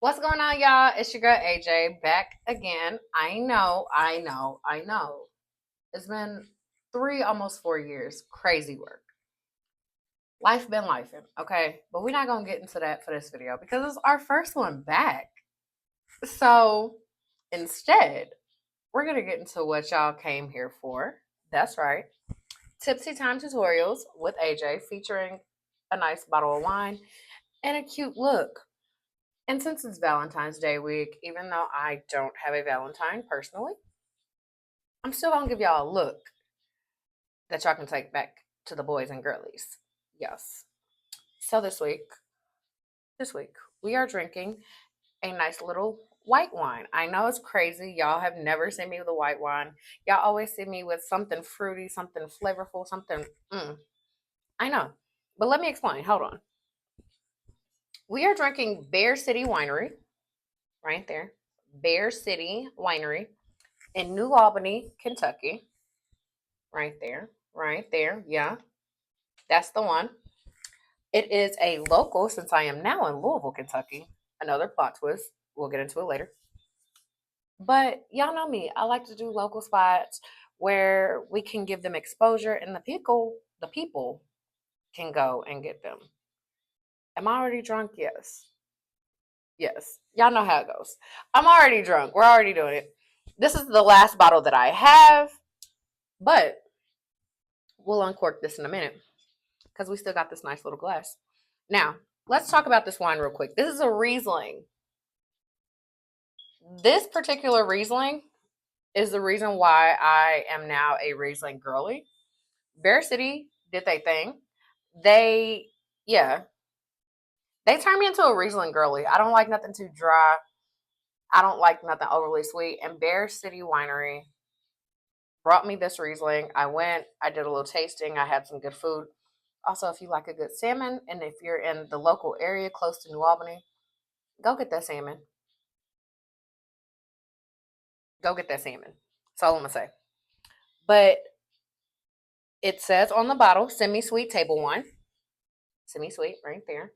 What's going on, y'all? It's your girl AJ back again. I know. It's been almost 4 years. Crazy work. Life been lifing, okay? But we're not gonna get into that for this video because it's our first one back. So instead, we're gonna get into what y'all came here for. That's right. Tipsy Time Tutorials with AJ featuring a nice bottle of wine and a cute look. And since it's Valentine's Day week, even though I don't have a Valentine personally, I'm still gonna give y'all a look that y'all can take back to the boys and girlies. Yes. So this week, we are drinking a nice little white wine. I know it's crazy. Y'all have never seen me with a white wine. Y'all always see me with something fruity, something flavorful, something. I know. But let me explain. Hold on. We are drinking Bear City Winery, right there. Bear City Winery in New Albany, Kentucky. Right there. Right there. Yeah, that's the one. It is a local since I am now in Louisville, Kentucky. Another plot twist. We'll get into it later. But y'all know me. I like to do local spots where we can give them exposure and the people can go and get them. Am I already drunk? Yes. Yes. Y'all know how it goes. I'm already drunk. We're already doing it. This is the last bottle that I have, but we'll uncork this in a minute because we still got this nice little glass. Now, let's talk about this wine real quick. This is a Riesling. This particular Riesling is the reason why I am now a Riesling girly. Bear City did their thing. They, yeah, they turned me into a Riesling girly. I don't like nothing too dry. I don't like nothing overly sweet. And Bear City Winery brought me this Riesling. I went, I did a little tasting. I had some good food. Also, if you like a good salmon and if you're in the local area close to New Albany, go get that salmon. Go get that salmon. That's all I'm going to say. But it says on the bottle, semi-sweet table wine. Semi-sweet right there.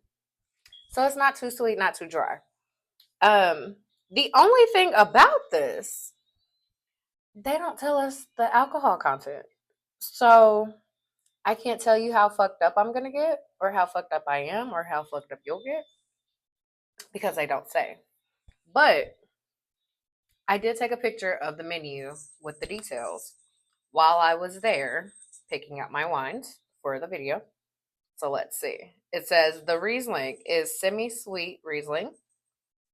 So it's not too sweet, not too dry. The only thing about this, they don't tell us the alcohol content. So I can't tell you how fucked up I'm gonna get, or how fucked up I am, or how fucked up you'll get, because they don't say. But I did take a picture of the menu with the details while I was there picking up my wines for the video. So let's see. It says the Riesling is semi-sweet Riesling,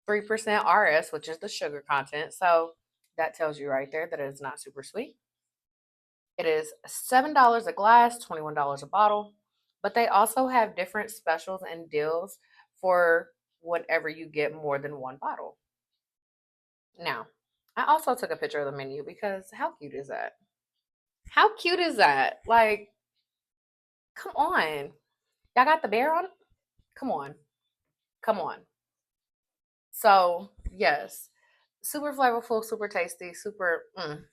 3% RS, which is the sugar content. So that tells you right there that it is not super sweet. It is $7 a glass, $21 a bottle. But they also have different specials and deals for whenever you get more than one bottle. Now, I also took a picture of the menu because how cute is that? How cute is that? Like, come on. Y'all got the bear on? Come on. Come on. So, yes, super flavorful, super tasty, super. And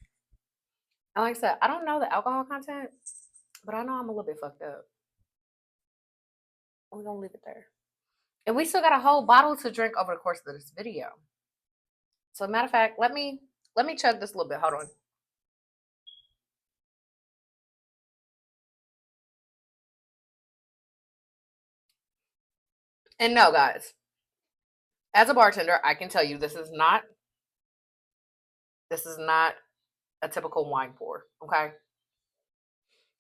like I said, I don't know the alcohol content, but I know I'm a little bit fucked up. We're gonna leave it there. And we still got a whole bottle to drink over the course of this video. So, matter of fact, let me chug this a little bit. Hold on. And no, guys, as a bartender, I can tell you this is not a typical wine pour. Okay,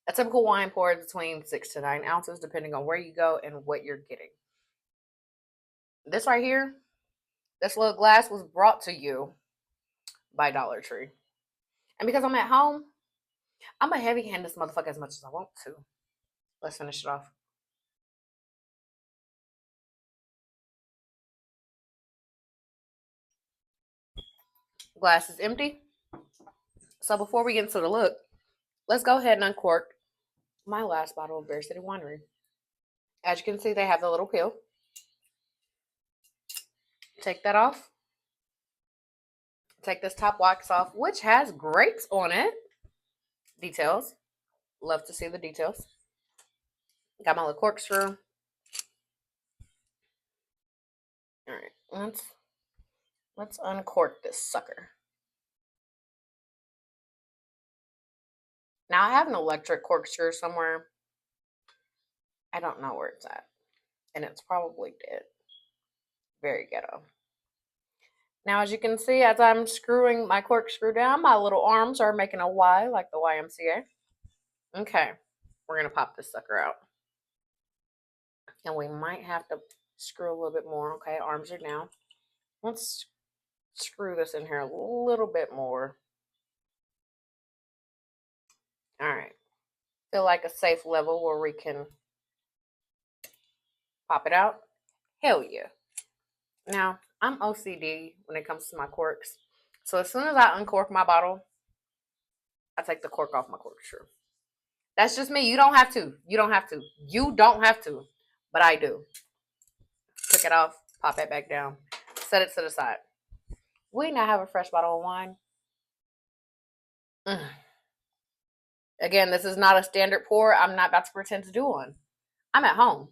a typical wine pour is between 6 to 9 ounces, depending on where you go and what you're getting. This right here, this little glass was brought to you by Dollar Tree. And because I'm at home, I'm a heavy hand this motherfucker as much as I want to. Let's finish it off. Glass is empty. So before we get into the look, let's go ahead and uncork my last bottle of Bear City Winery. As you can see, they have the little pill. Take that off. Take this top wax off, which has grapes on it. Details. Love to see the details. Got my little corkscrew. All right. Let's uncork this sucker. Now I have an electric corkscrew somewhere. I don't know where it's at. And it's probably dead. Very ghetto. Now, as you can see, as I'm screwing my corkscrew down, my little arms are making a Y like the YMCA. Okay, we're going to pop this sucker out. And we might have to screw a little bit more. Okay, arms are down. Let's screw this in here a little bit more. All right. Feel like a safe level where we can pop it out? Hell yeah. Now, I'm OCD when it comes to my corks. So as soon as I uncork my bottle, I take the cork off my corkscrew. That's just me. You don't have to. You don't have to. You don't have to. But I do. Took it off, pop it back down, set it to the side. We now have a fresh bottle of wine. Again, this is not a standard pour. I'm not about to pretend to do one. I'm at home.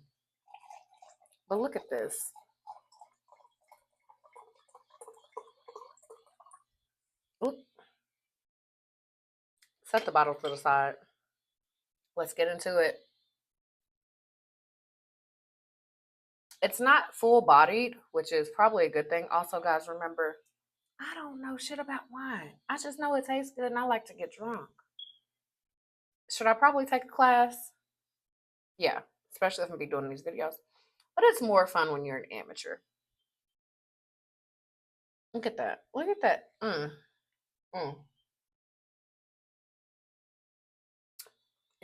But look at this. Oop. Set the bottle to the side. Let's get into it. It's not full bodied, which is probably a good thing. Also, guys, remember, I don't know shit about wine. I just know it tastes good and I like to get drunk. Should I probably take a class? Yeah, especially if I'm be doing these videos. But it's more fun when you're an amateur. Look at that. Look at that. And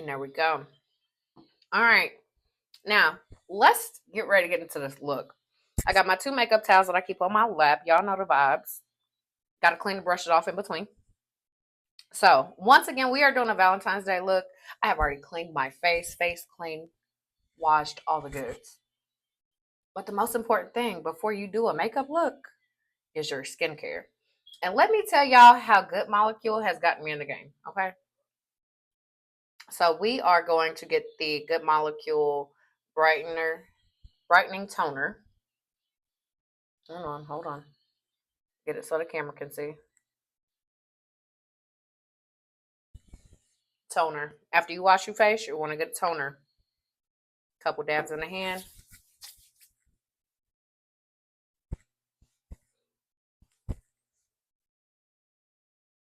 there we go. All right. Now, let's get ready to get into this look. I got my 2 makeup towels that I keep on my lap. Y'all know the vibes. Got to clean and brush it off in between. So, once again, we are doing a Valentine's Day look. I have already cleaned my face clean, washed, all the goods. But the most important thing before you do a makeup look is your skincare. And let me tell y'all how Good Molecule has gotten me in the game, okay? So we are going to get the Good Molecule brightening toner. Hold on. Get it so the camera can see. Toner. After you wash your face, you want to get a toner. Couple dabs in the hand.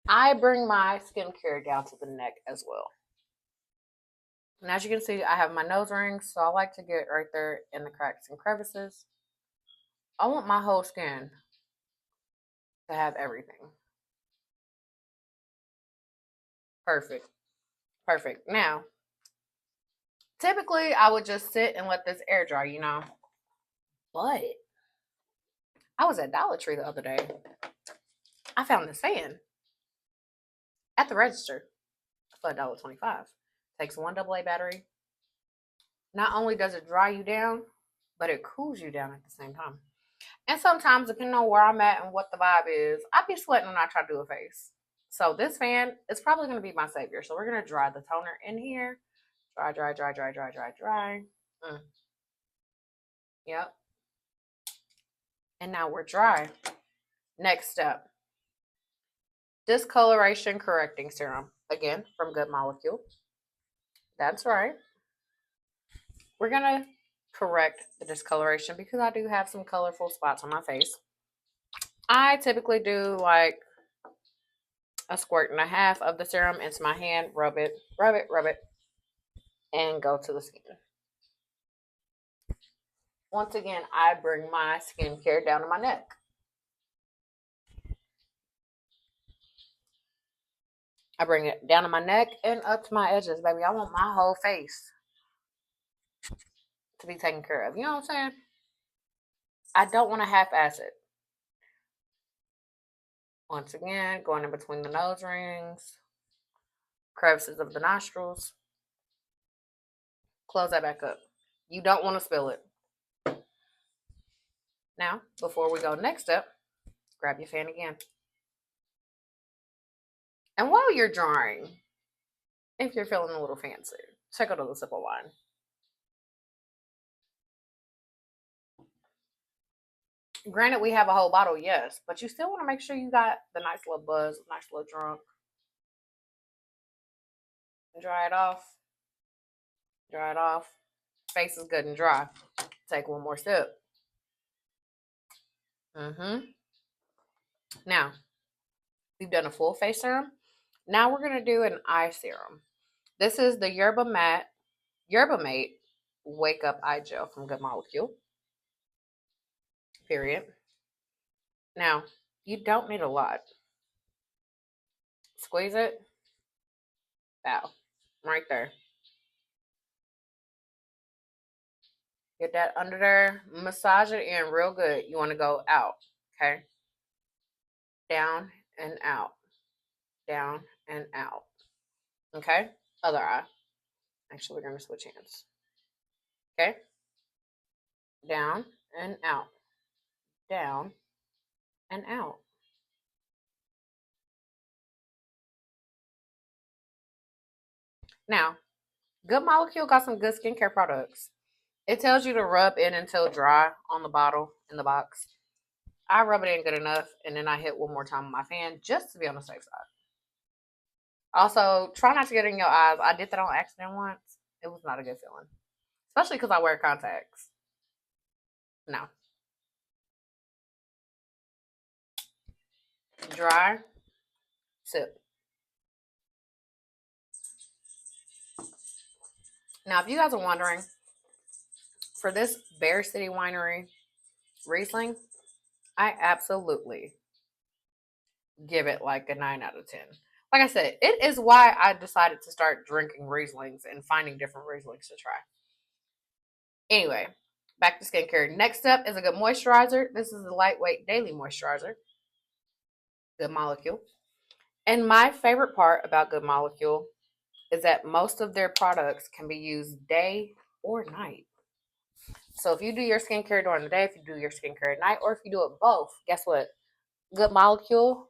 I bring my skincare down to the neck as well. And as you can see, I have my nose rings, so I like to get right there in the cracks and crevices. I want my whole skin to have everything. Perfect. Perfect. Now, typically I would just sit and let this air dry, you know. But I was at Dollar Tree the other day. I found this fan at the register for $1.25. Takes one AA battery. Not only does it dry you down, but it cools you down at the same time. And sometimes, depending on where I'm at and what the vibe is, I be sweating when I try to do a face. So this fan is probably going to be my savior. So we're going to dry the toner in here. Dry, dry, dry, dry, dry, dry, dry. Yep. And now we're dry. Next step. Discoloration correcting serum. Again, from Good Molecule. That's right. We're going to correct the discoloration because I do have some colorful spots on my face. I typically do like a squirt and a half of the serum into my hand, rub it, and go to the skin. Once again, I bring my skincare down to my neck. I bring it down to my neck and up to my edges, baby. I want my whole face to be taken care of. You know what I'm saying? I don't want to half-ass it. Once again, going in between the nose rings, crevices of the nostrils. Close that back up. You don't want to spill it. Now, before we go next step, grab your fan again. And while you're drying, if you're feeling a little fancy, take a little sip of wine. Granted, we have a whole bottle, yes, but you still want to make sure you got the nice little buzz, nice little drunk. Dry it off. Dry it off. Face is good and dry. Take one more sip. Now, we've done a full face serum. Now we're going to do an eye serum. This is the Yerba Mate Wake Up Eye Gel from Good Molecule. Period. Now, you don't need a lot. Squeeze it. Bow. Right there. Get that under there. Massage it in real good. You want to go out. Okay? Down and out. Down and out. Okay? Other eye. Actually, we're going to switch hands. Okay? Down and out. Down and out. Now, Good Molecule got some good skincare products. It tells you to rub in until dry on the bottle in the box. I rub it in good enough, and then I hit one more time with my fan just to be on the safe side. Also, try not to get it in your eyes. I did that on accident once. It was not a good feeling, especially because I wear contacts. No. Dry. Sip. Now, if you guys are wondering, for this Bear City Winery Riesling, I absolutely give it like a 9 out of 10. Like I said, it is why I decided to start drinking Rieslings and finding different Rieslings to try. Anyway, back to skincare. Next up is a good moisturizer. This is a lightweight daily moisturizer. Good Molecule. And my favorite part about Good Molecule is that most of their products can be used day or night. So if you do your skincare during the day, if you do your skincare at night, or if you do it both, guess what? Good Molecule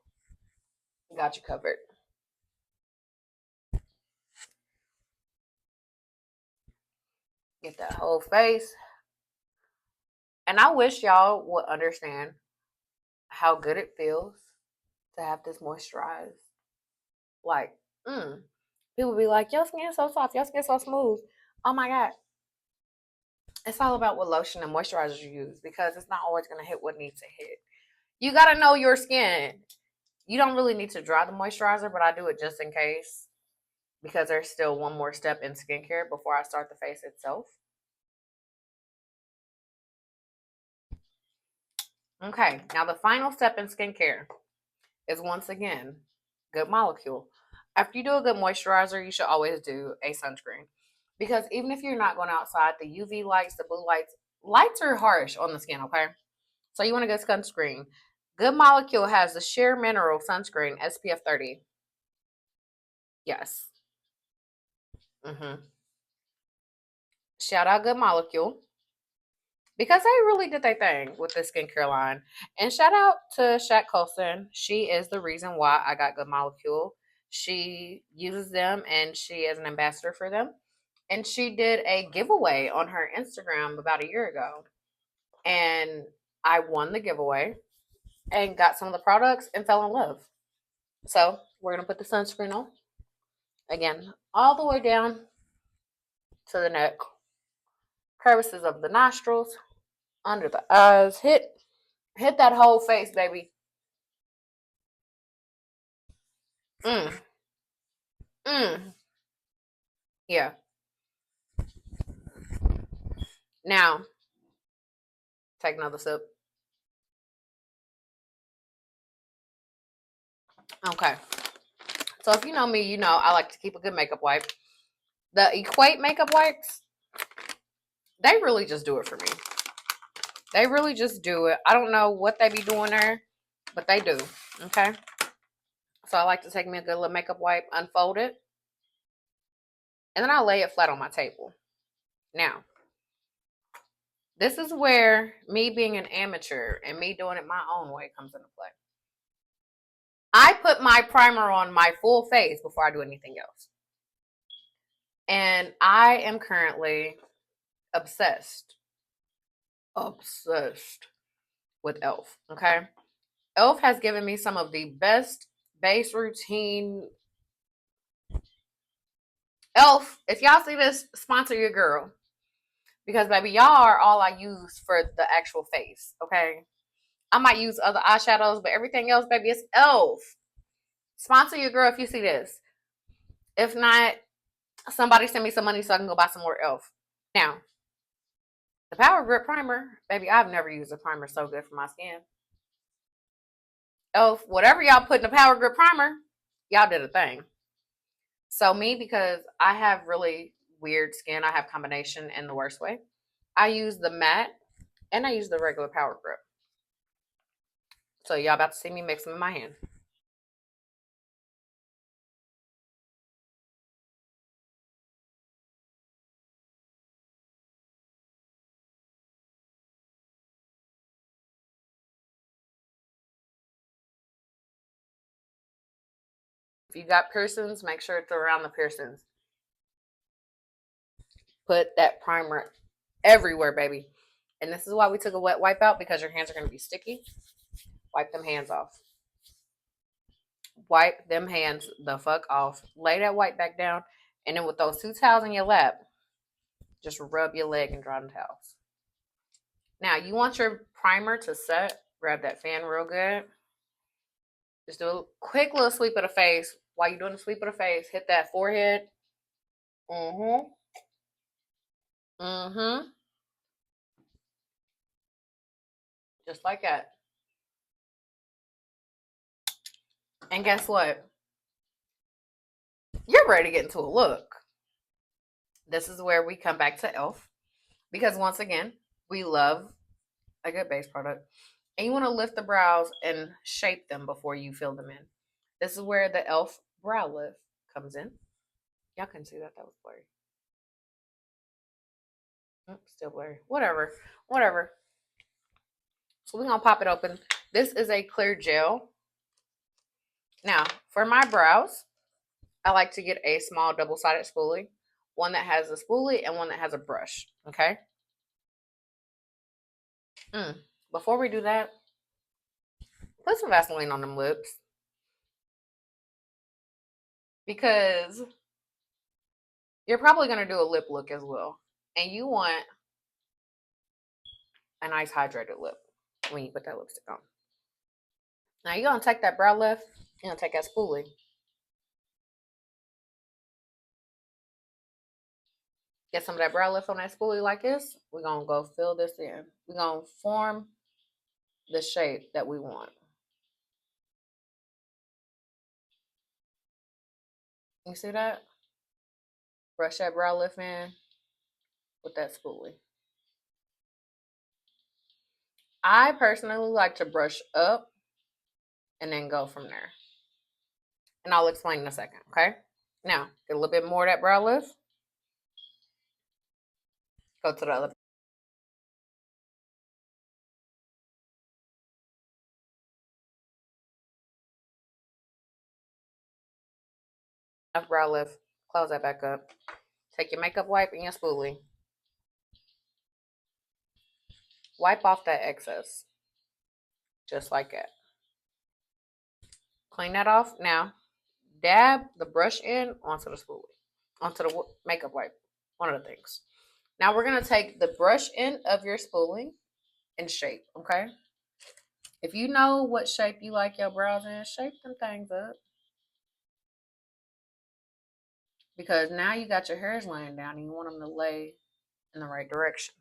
got you covered. Get that whole face. And I wish y'all would understand how good it feels to have this moisturized. Like, people be like, your skin's so soft, your skin's so smooth. Oh my God. It's all about what lotion and moisturizers you use because it's not always going to hit what needs to hit. You got to know your skin. You don't really need to dry the moisturizer, but I do it just in case because there's still one more step in skincare before I start the face itself. Okay, now the final step in skincare is once again Good Molecule. After you do a good moisturizer, you should always do a sunscreen because even if you're not going outside, the UV lights, the blue lights are harsh on the skin, okay? So you want a good sunscreen. Good Molecule has the Sheer Mineral Sunscreen SPF 30. Yes. Shout out Good Molecule because they really did their thing with the skincare line. And shout out to Shaq Colson. She is the reason why I got Good Molecule. She uses them and she is an ambassador for them. And she did a giveaway on her Instagram about a year ago. And I won the giveaway and got some of the products and fell in love. So we're going to put the sunscreen on. Again, all the way down to the neck. Crevices of the nostrils. Under the eyes. Hit that whole face, baby. Yeah. Now, take another sip. Okay. So if you know me, you know I like to keep a good makeup wipe. The Equate makeup wipes, they really just do it for me. They really just do it. I don't know what they be doing there, but they do. Okay. So I like to take me a good little makeup wipe, unfold it, and then I'll lay it flat on my table. Now, this is where me being an amateur and me doing it my own way comes into play. I put my primer on my full face before I do anything else. And I am currently obsessed with e.l.f. Okay, e.l.f. has given me some of the best base routine. e.l.f., if y'all see this, sponsor your girl. Because baby, y'all are all I use for the actual face. Okay, I might use other eyeshadows, but everything else, baby, it's e.l.f. Sponsor your girl if you see this. If not, somebody send me some money so I can go buy some more e.l.f. Now, the Power Grip Primer, baby, I've never used a primer so good for my skin. e.l.f., whatever y'all put in the Power Grip Primer, y'all did a thing. So me, because I have really weird skin, I have combination in the worst way. I use the matte and I use the regular Power Grip. So y'all about to see me mix them in my hand. If you got piercings, make sure it's around the piercings. Put that primer everywhere, baby. And this is why we took a wet wipe out, because your hands are going to be sticky. Wipe them hands off. Wipe them hands the fuck off. Lay that wipe back down. And then with those 2 towels in your lap, just rub your leg and dry the towels. Now, you want your primer to set. Grab that fan real good. Just do a quick little sweep of the face. While you're doing the sweep of the face, hit that forehead. Mm-hmm. Mm-hmm. Just like that. And guess what? You're ready to get into a look. This is where we come back to e.l.f. Because once again, we love a good base product. And you want to lift the brows and shape them before you fill them in. This is where the e.l.f. brow lift comes in. Y'all can see that was blurry. Still blurry. Whatever. So we're going to pop it open. This is a clear gel. Now, for my brows, I like to get a small double-sided spoolie. One that has a spoolie and one that has a brush. Okay? Before we do that, put some Vaseline on them lips. Because you're probably going to do a lip look as well. And you want a nice hydrated lip when you put that lipstick on. Now you're going to take that brow lift. You're going to take that spoolie. Get some of that brow lift on that spoolie like this. We're going to go fill this in. We're going to form the shape that we want. You see that? Brush that brow lift in with that spoolie. I personally like to brush up and then go from there. And I'll explain in a second, okay? Now, get a little bit more of that brow lift. Go to the other. Brow lift. Close that back up. Take your makeup wipe and your spoolie. Wipe off that excess. Just like that. Clean that off. Now, dab the brush in onto the spoolie. Onto the makeup wipe. One of the things. Now, we're going to take the brush end of your spoolie and shape, okay? If you know what shape you like your brows in, shape them things up. Because now you got your hairs laying down and you want them to lay in the right direction.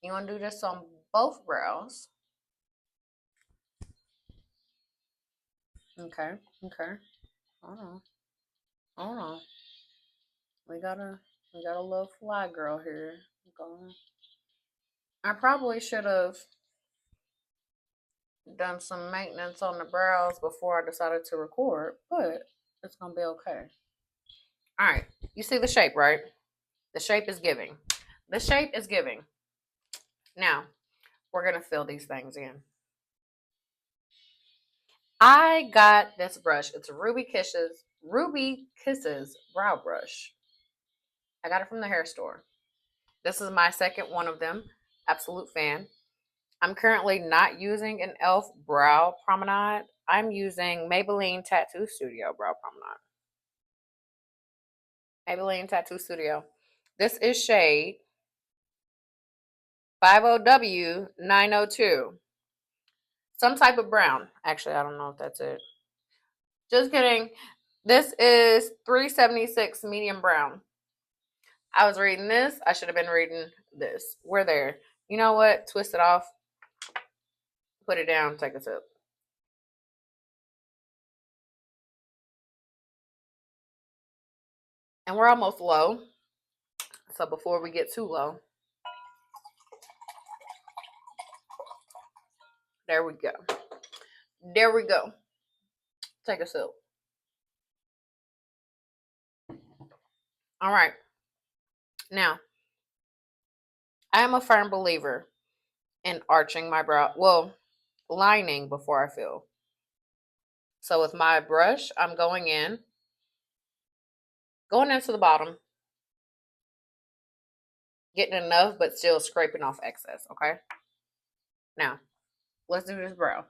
You want to do this on both brows. Okay. Hold on. We got a little fly girl here. I probably should have done some maintenance on the brows before I decided to record, but it's gonna be okay. All right, you see the shape, right? The shape is giving. Now, we're gonna fill these things in. I got this brush. It's a Ruby Kisses brow brush. I got it from the hair store. This is my second one of them. Absolute fan. I'm currently not using an e.l.f. Brow Promenade. I'm using Maybelline Tattoo Studio Brow Promenade. Maybelline Tattoo Studio. This is shade 50W902. Some type of brown. Actually, I don't know if that's it. Just kidding. This is 376 medium brown. I was reading this. I should have been reading this. We're there. You know what? Twist it off. Put it down. Take a sip. And we're almost low. So before we get too low, there we go. There we go. Take a sip. All right. Now, I am a firm believer in arching my brow. Well, lining before I fill. So with my brush, I'm going into the bottom, getting enough, but still scraping off excess, okay? Now, let's do this brow.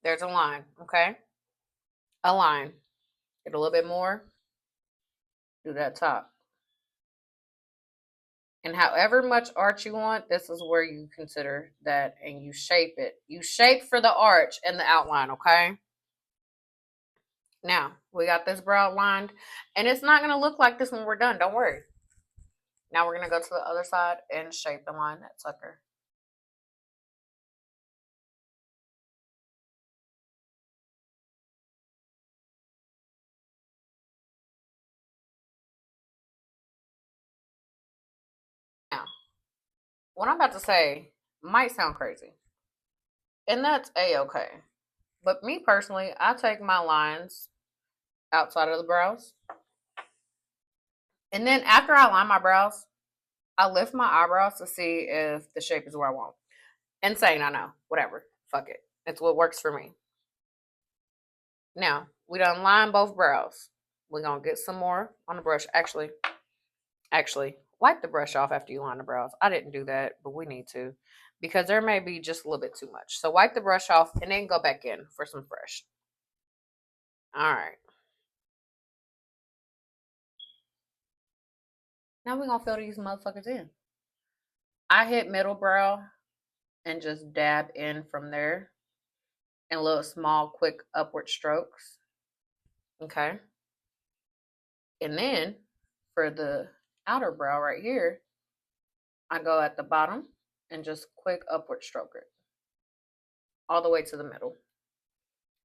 There's a line, okay? A line. Get a little bit more. Do that top. And however much arch you want, this is where you consider that and you shape it. You shape for the arch and the outline, okay? Now, we got this brow lined, and it's not going to look like this when we're done. Don't worry. Now we're going to go to the other side and shape and line that sucker. Now, what I'm about to say might sound crazy, and that's a-okay. But me personally, I take my lines outside of the brows, and then after I line my brows, I lift my eyebrows to see if the shape is where I want. Insane, I know. Whatever. Fuck it. It's what works for me. Now, we done line both brows. We're gonna get some more on the brush. Actually, wipe the brush off after you line the brows. I didn't do that, but we need to because there may be just a little bit too much. So wipe the brush off and then go back in for some fresh. All right. Now we're gonna fill these motherfuckers in. I hit middle brow and just dab in from there in little small, quick upward strokes. Okay. And then for the outer brow right here, I go at the bottom and just quick upward stroke it all the way to the middle.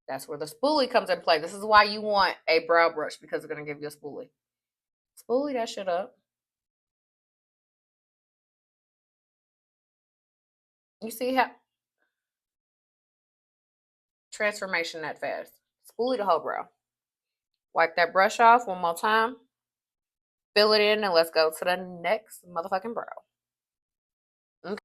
That's where the spoolie comes in play. This is why you want a brow brush because it's going to give you a spoolie. Spoolie that shit up. You see how transformation that fast. Spoolie the whole brow. Wipe that brush off one more time. Fill it in and let's go to the next motherfucking brow. Okay.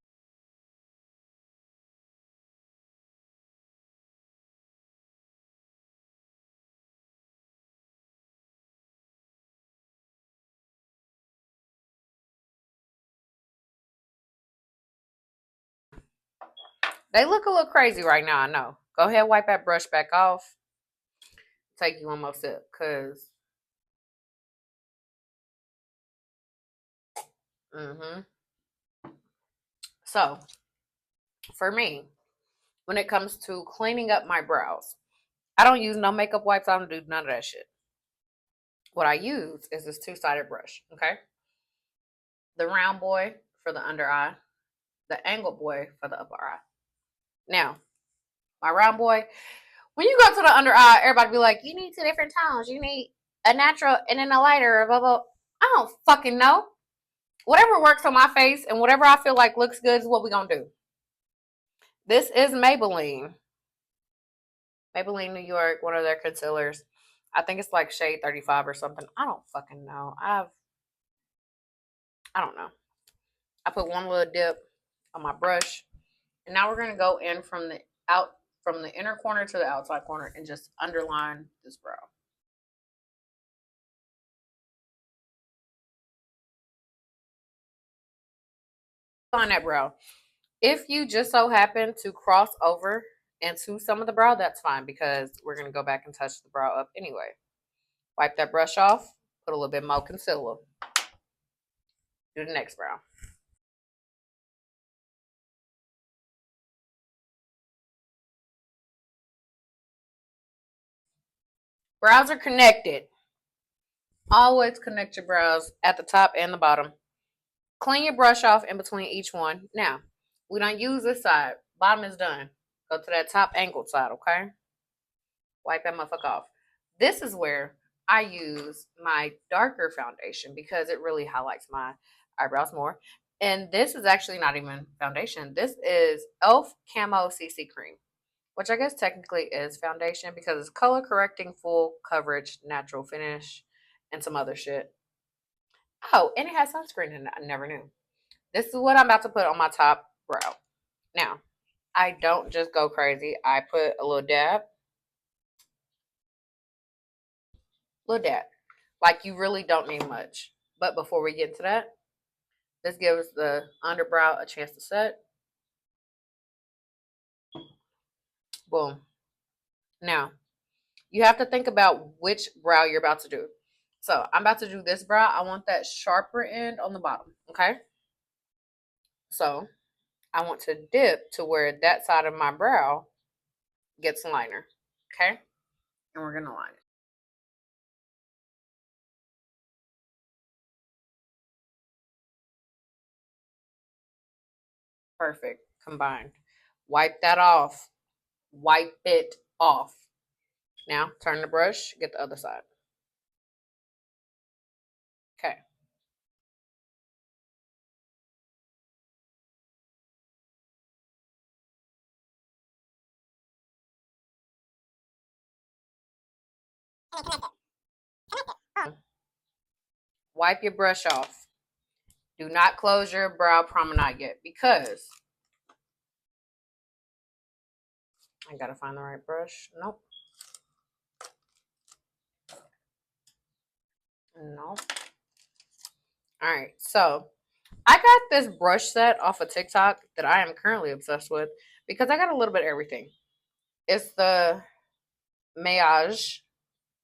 They look a little crazy right now, I know. Go ahead, wipe that brush back off. Take you one more sip, cause So for me, when it comes to cleaning up my brows, I don't use no makeup wipes. I don't do none of that shit. What I use is this two-sided brush, okay? The round boy for the under eye, the angled boy for the upper eye. Now, my round boy, when you go to the under eye, everybody be like, you need two different tones. You need a natural and then a lighter, blah, blah. I don't fucking know. Whatever works on my face and whatever I feel like looks good is what we gonna do. This is Maybelline. Maybelline New York, one of their concealers. I think it's like shade 35 or something. I don't fucking know. I don't know. I put one little dip on my brush. And now we're gonna go in from the inner corner to the outside corner and just underline this brow. on that brow. If you just so happen to cross over into some of the brow, that's fine because we're going to go back and touch the brow up anyway. Wipe that brush off, put a little bit more concealer. Do the next brow. Brows are connected. Always connect your brows at the top and the bottom. Clean your brush off in between each one. Now, we don't use this side. Bottom is done. Go to that top angled side, okay? Wipe that motherfucker off. This is where I use my darker foundation because it really highlights my eyebrows more. And this is actually not even foundation. This is e.l.f. Camo CC Cream, which I guess technically is foundation because it's color correcting, full coverage, natural finish, and some other shit. Oh, and it has sunscreen in it. I never knew. This is what I'm about to put on my top brow. Now, I don't just go crazy. I put a little dab. Little dab. Like you really don't need much. But before we get into that, this gives the underbrow a chance to set. Boom. Now, you have to think about which brow you're about to do. So I'm about to do this brow. I want that sharper end on the bottom. Okay. So I want to dip to where that side of my brow gets liner. Okay. And we're going to line it. Perfect. Combined. Wipe that off. Wipe it off. Now turn the brush, get the other side. Okay. Wipe your brush off. Do not close your brow promenade yet because I gotta find the right brush. Nope. Nope. All right. So I got this brush set off of TikTok that I am currently obsessed with because I got a little bit of everything. It's the Mayage.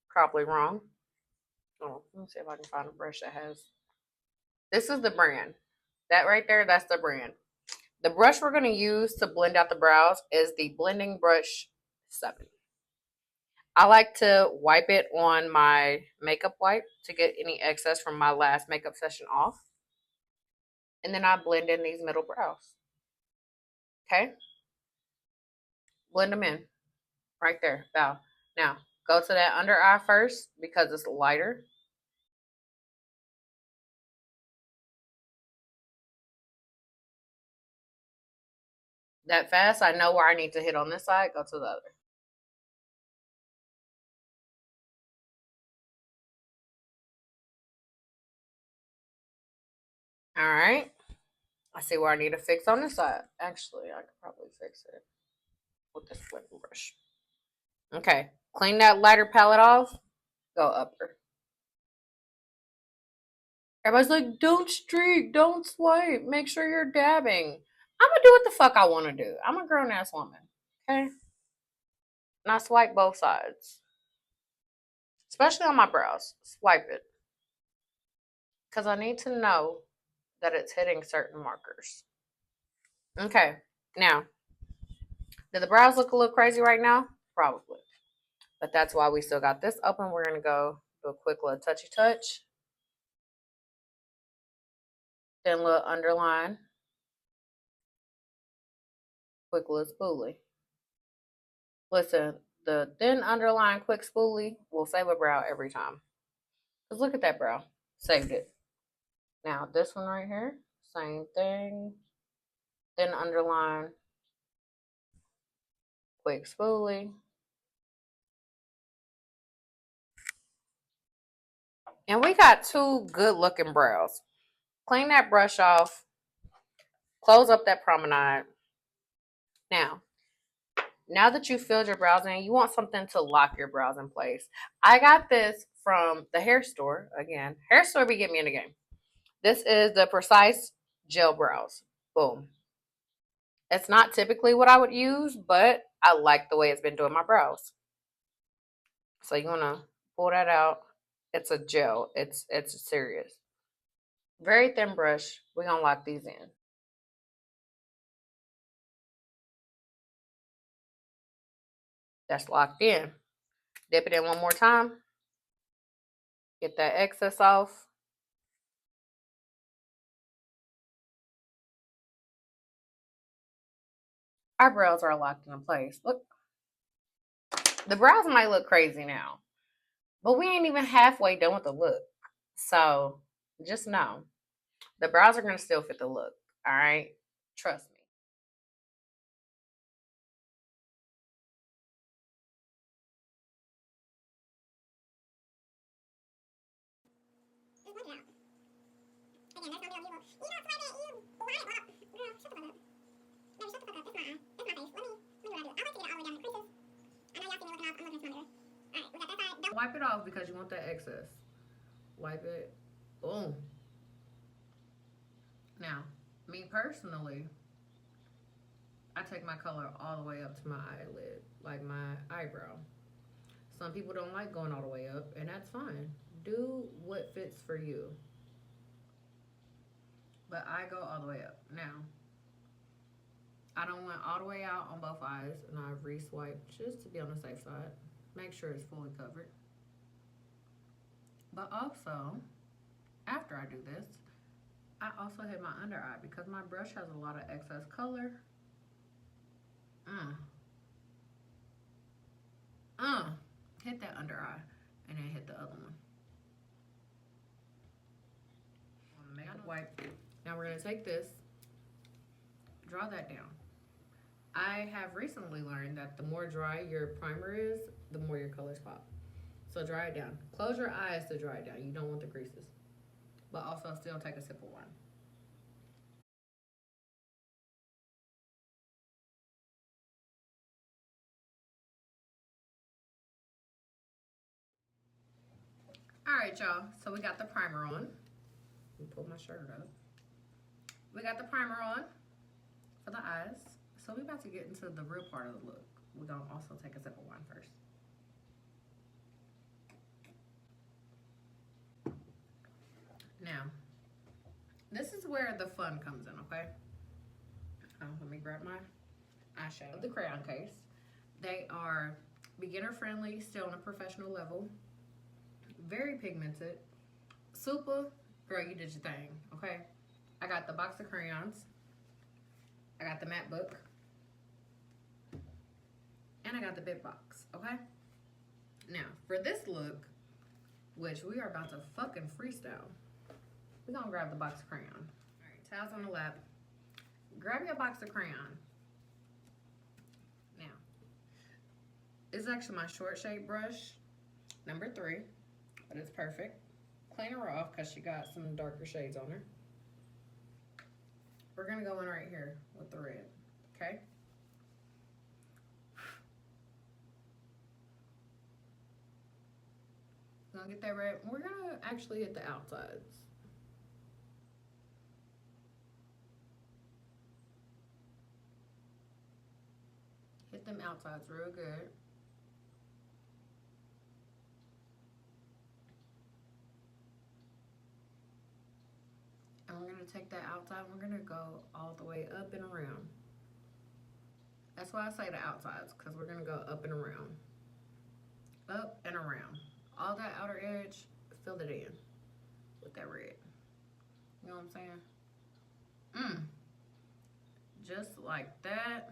Probably wrong. Oh, let me see if I can find a brush that has. This is the brand. That right there, that's the brand. The brush we're going to use to blend out the brows is the Blending Brush 7. I like to wipe it on my makeup wipe to get any excess from my last makeup session off. And then I blend in these middle brows. Okay? Blend them in. Right there. Bow. Now, go to that under eye first because it's lighter. That fast, I know where I need to hit on this side. Go to the other. All right. I see where I need to fix on this side. Actually, I could probably fix it with this blending brush. Okay. Clean that lighter palette off. Go upper. Everybody's like, don't streak, don't swipe. Make sure you're dabbing. I'm gonna do what the fuck I want to do. I'm a grown ass woman. Okay. And I swipe both sides, especially on my brows. Swipe it because I need to know that it's hitting certain markers. Okay. Now, do the brows look a little crazy right now? Probably. But that's why we still got this open. We're going to go do a quick little touchy touch. Then a little underline. Quick little spoolie. Listen, the thin underline quick spoolie will save a brow every time. Because look at that brow. Saved it. Now, this one right here, same thing. Thin underline. Quick spoolie. And we got two good looking brows. Clean that brush off. Close up that promenade. Now that you filled your brows in, you want something to lock your brows in place. I got this from the hair store. Again, hair store be getting me in the game. This is the Precise Gel Brows. Boom. It's not typically what I would use, but I like the way it's been doing my brows. So you wanna pull that out. It's a gel. It's serious. Very thin brush. We're gonna lock these in. That's locked in. Dip it in one more time. Get that excess off. Our brows are locked in place. Look, the brows might look crazy now, but we ain't even halfway done with the look. So just know the brows are gonna still fit the look. All right, trust me. Wipe it off because you want that excess. Wipe it. Boom. Now, me personally, I take my color all the way up to my eyelid, like my eyebrow. Some people don't like going all the way up, and that's fine. Do what fits for you. But I go all the way up. Now, I don't want all the way out on both eyes, and I re-swipe just to be on the safe side. Make sure it's fully covered. But also, after I do this, I also hit my under eye because my brush has a lot of excess color. Uh, uh, hit that under eye and then hit the other one. Make a wipe. Now we're gonna take this, draw that down. I have recently learned that the more dry your primer is, the more your colors pop. So dry it down. Close your eyes to dry it down. You don't want the creases. But also still take a sip of wine. All right, y'all. So we got the primer on. Let me pull my shirt up. We got the primer on for the eyes. So we're about to get into the real part of the look. We're gonna also take a sip of wine first. Now, this is where the fun comes in, okay? Let me grab my eyeshadow. The crayon case. They are beginner friendly, still on a professional level. Very pigmented. Super, girl, you did your thing, okay? I got the box of crayons. I got the matte book. And I got the big box, okay? Now, for this look, which we are about to fucking freestyle, we're gonna grab the box of crayon. All right, towels on the lap. Grab your box of crayon. Now, this is actually my short shape brush, number 3, but it's perfect. Clean her off because she got some darker shades on her. We're gonna go in right here with the red, okay? Gonna get that red. We're gonna actually hit the outsides. Hit them outsides real good. And we're gonna take that outside. We're gonna go all the way up and around. That's why I say the outsides, because we're gonna go up and around. Up and around. All that outer edge, fill it in with that red. You know what I'm saying? Just like that.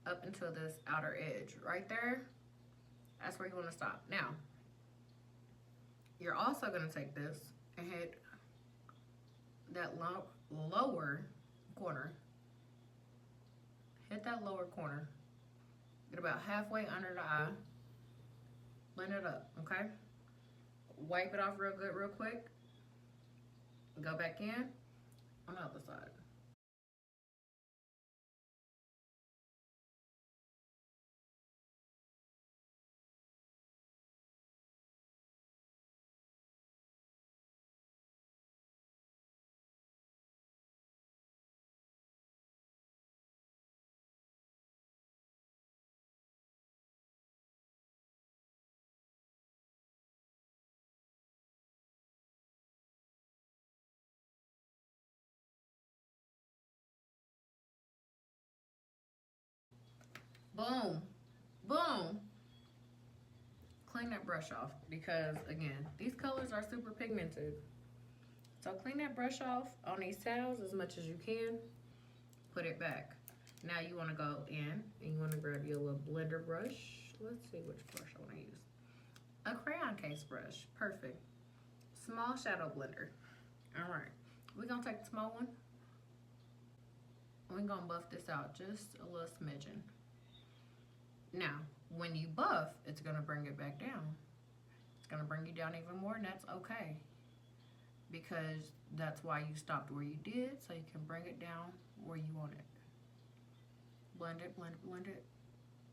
Up until this outer edge. Right there. That's where you want to stop. Now, you're also going to take this and hit that lower corner. Hit that lower corner. Get about halfway under the eye. Blend it up, okay? Wipe it off real good, real quick. Go back in on the other side. Boom. Boom. Clean that brush off because, again, these colors are super pigmented. So clean that brush off on these towels as much as you can. Put it back. Now you want to go in and you want to grab your little blender brush. Let's see which brush I want to use. A crayon case brush. Perfect. Small shadow blender. All right. We're going to take the small one. We're going to buff this out just a little smidgen. Now, when you buff, it's going to bring it back down. It's going to bring you down even more, and that's okay. Because that's why you stopped where you did, so you can bring it down where you want it. Blend it, blend it, blend it.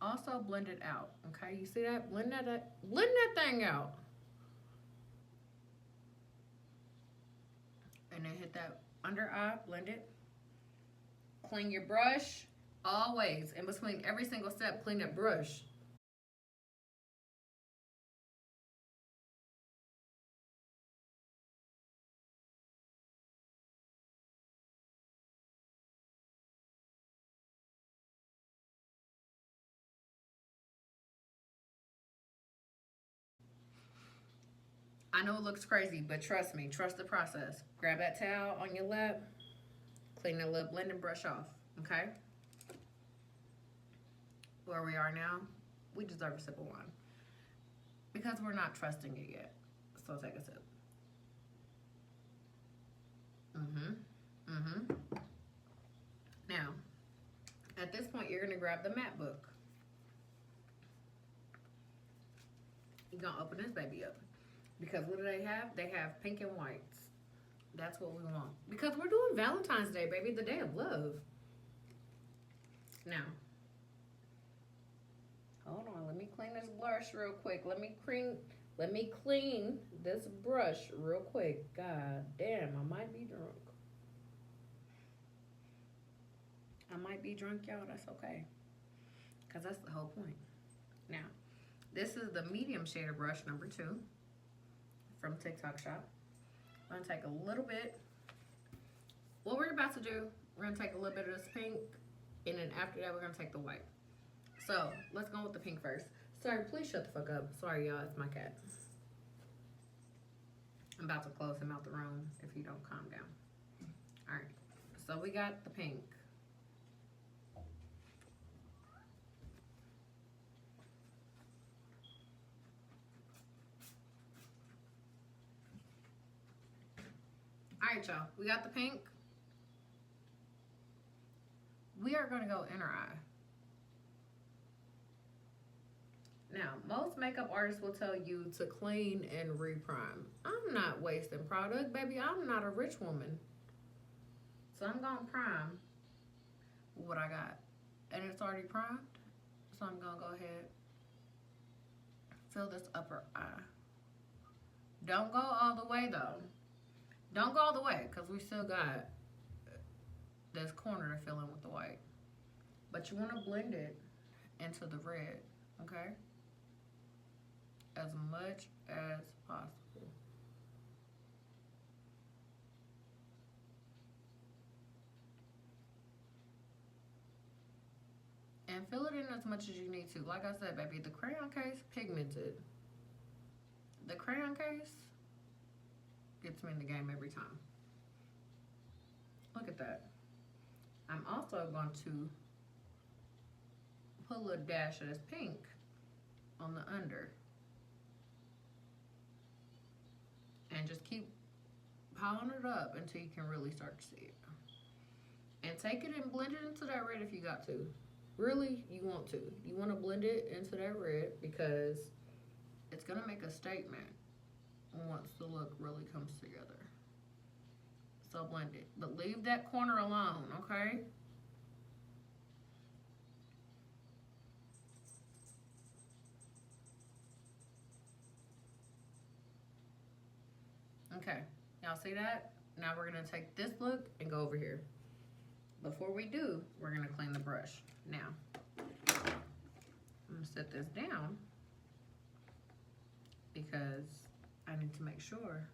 Also blend it out, okay? You see that? Blend that thing out. And then hit that under eye, blend it. Clean your brush. Always, in between every single step, clean that brush. I know it looks crazy, but trust me, trust the process. Grab that towel on your lap, clean that little blending brush off, okay? Where we are now, we deserve a sip of wine. Because we're not trusting it yet. So take a sip. Now, at this point, you're gonna grab the matte book. You're gonna open this baby up. Because what do they have? They have pink and whites. That's what we want. Because we're doing Valentine's Day, baby, the day of love. Now, hold on, let me clean this brush real quick. Let me clean this brush real quick. God damn, I might be drunk. I might be drunk, y'all. That's okay. Because that's the whole point. Now, this is the medium shader brush number 2 from TikTok Shop. I'm going to take a little bit. What we're about to do, we're going to take a little bit of this pink, and then after that, we're going to take the white. So, let's go with the pink first. Sorry, please shut the fuck up. Sorry, y'all. It's my cat. I'm about to close him out the room if you don't calm down. All right. So, we got the pink. All right, y'all. We got the pink. We are going to go inner eye. Now, most makeup artists will tell you to clean and reprime. I'm not wasting product, baby. I'm not a rich woman. So I'm going to prime what I got. And it's already primed. So I'm going to go ahead, fill this upper eye. Don't go all the way, though. Don't go all the way, because we still got this corner to fill in with the white. But you want to blend it into the red, okay? As much as possible. And fill it in as much as you need to. Like I said, baby, the crayon case, pigmented. The crayon case gets me in the game every time. Look at that. I'm also going to put a little dash of this pink on the under. And just keep piling it up until you can really start to see it. And take it and blend it into that red if you got to. Really, you want to. You want to blend it into that red because it's going to make a statement once the look really comes together. So blend it. But leave that corner alone, okay? Okay, y'all see that? Now we're gonna take this look and go over here. Before we do, we're gonna clean the brush. Now, I'm gonna set this down because I need to make sure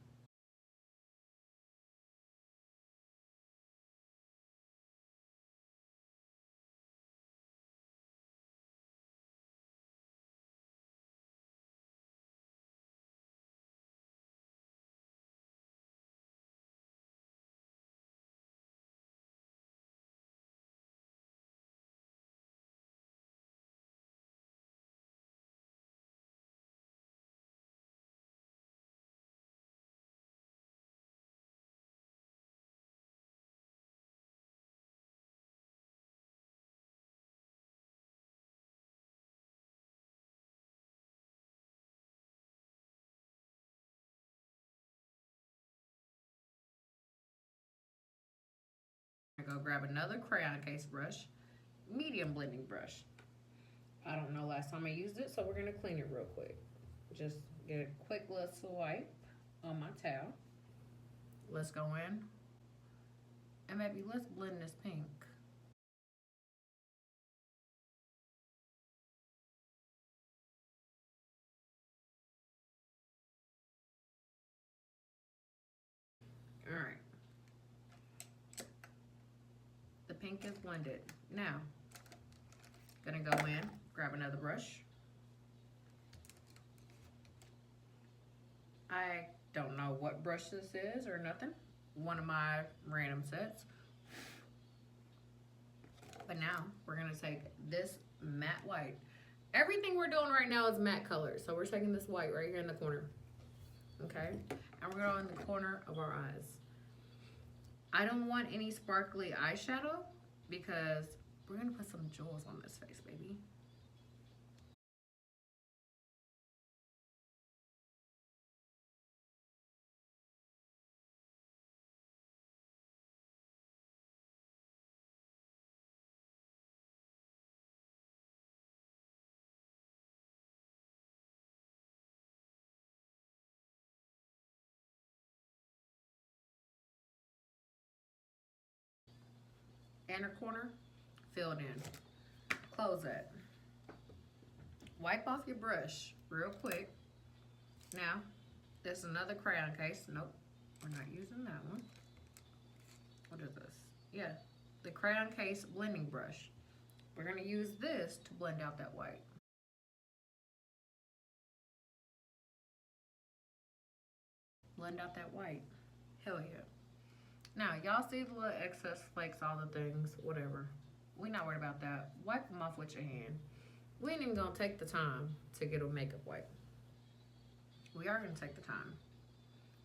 go grab another crayon case brush, medium blending brush. I don't know last time I used it, so we're gonna clean it real quick. Just get a quick little swipe on my towel. Let's go in and maybe let's blend this pink. All right. The pink is blended. Now, gonna go in, grab another brush. I don't know what brush this is or nothing. One of my random sets. But now we're gonna take this matte white. Everything we're doing right now is matte color. So we're taking this white right here in the corner. Okay? And we're going in the corner of our eyes. I don't want any sparkly eyeshadow because we're gonna put some jewels on this face, baby. Inner corner, filled in. Close it. Wipe off your brush real quick. Now, there's another crayon case. Nope, we're not using that one. What is this? Yeah, the crayon case blending brush. We're gonna use this to blend out that white. Blend out that white. Hell yeah. Now, y'all see the little excess flakes, all the things, whatever. We're not worried about that. Wipe them off with your hand. We ain't even gonna take the time to get a makeup wipe. We are gonna take the time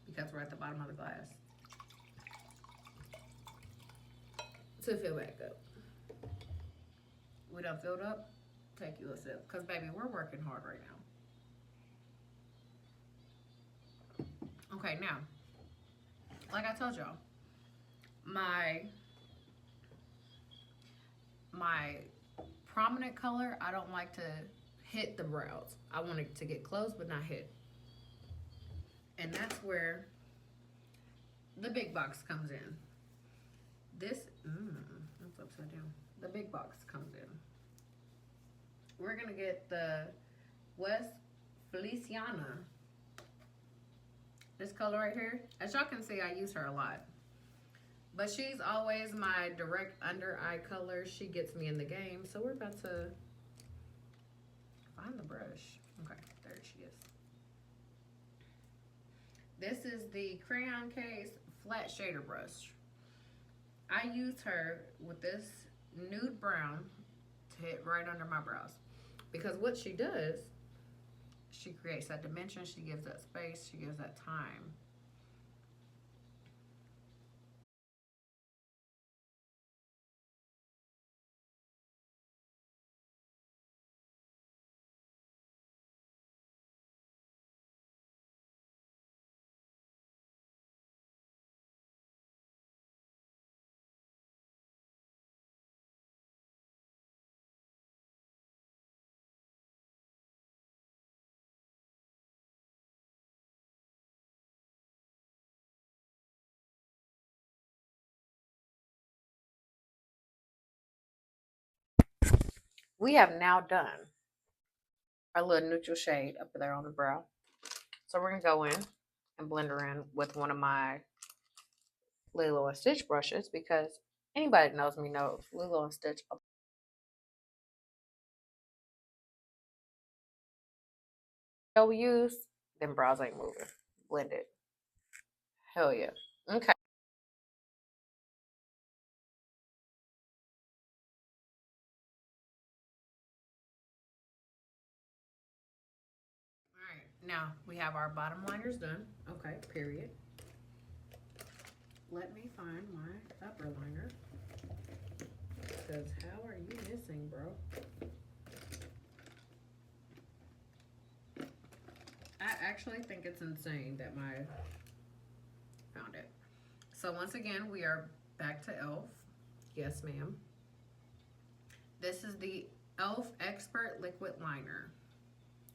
because we're at the bottom of the glass to fill back up. We done filled up. Take you a sip, cause baby, we're working hard right now. Okay, now, like I told y'all, my prominent color, I don't like to hit the brows. I want it to get close but not hit. And that's where the big box comes in. This, that's upside down. The big box comes in. We're gonna get the West Feliciana. This color right here. As y'all can see, I use her a lot. But she's always my direct under eye color. She gets me in the game. So we're about to find the brush. Okay, there she is. This is the crayon case flat shader brush. I use her with this nude brown to hit right under my brows. Because what she does, she creates that dimension, she gives that space, she gives that time. We have now done our little neutral shade up there on the brow. So we're gonna go in and blend her in with one of my Lilo and Stitch brushes because anybody that knows me knows Lilo and Stitch we use, then brows ain't moving. Blend it. Hell yeah. Okay. All right. Now we have our bottom liners done. Okay, period. Let me find my upper liner. Because how are you missing, bro? I actually think it's insane that found it. So once again, we are back to e.l.f. Yes, ma'am. This is the e.l.f. Expert Liquid Liner.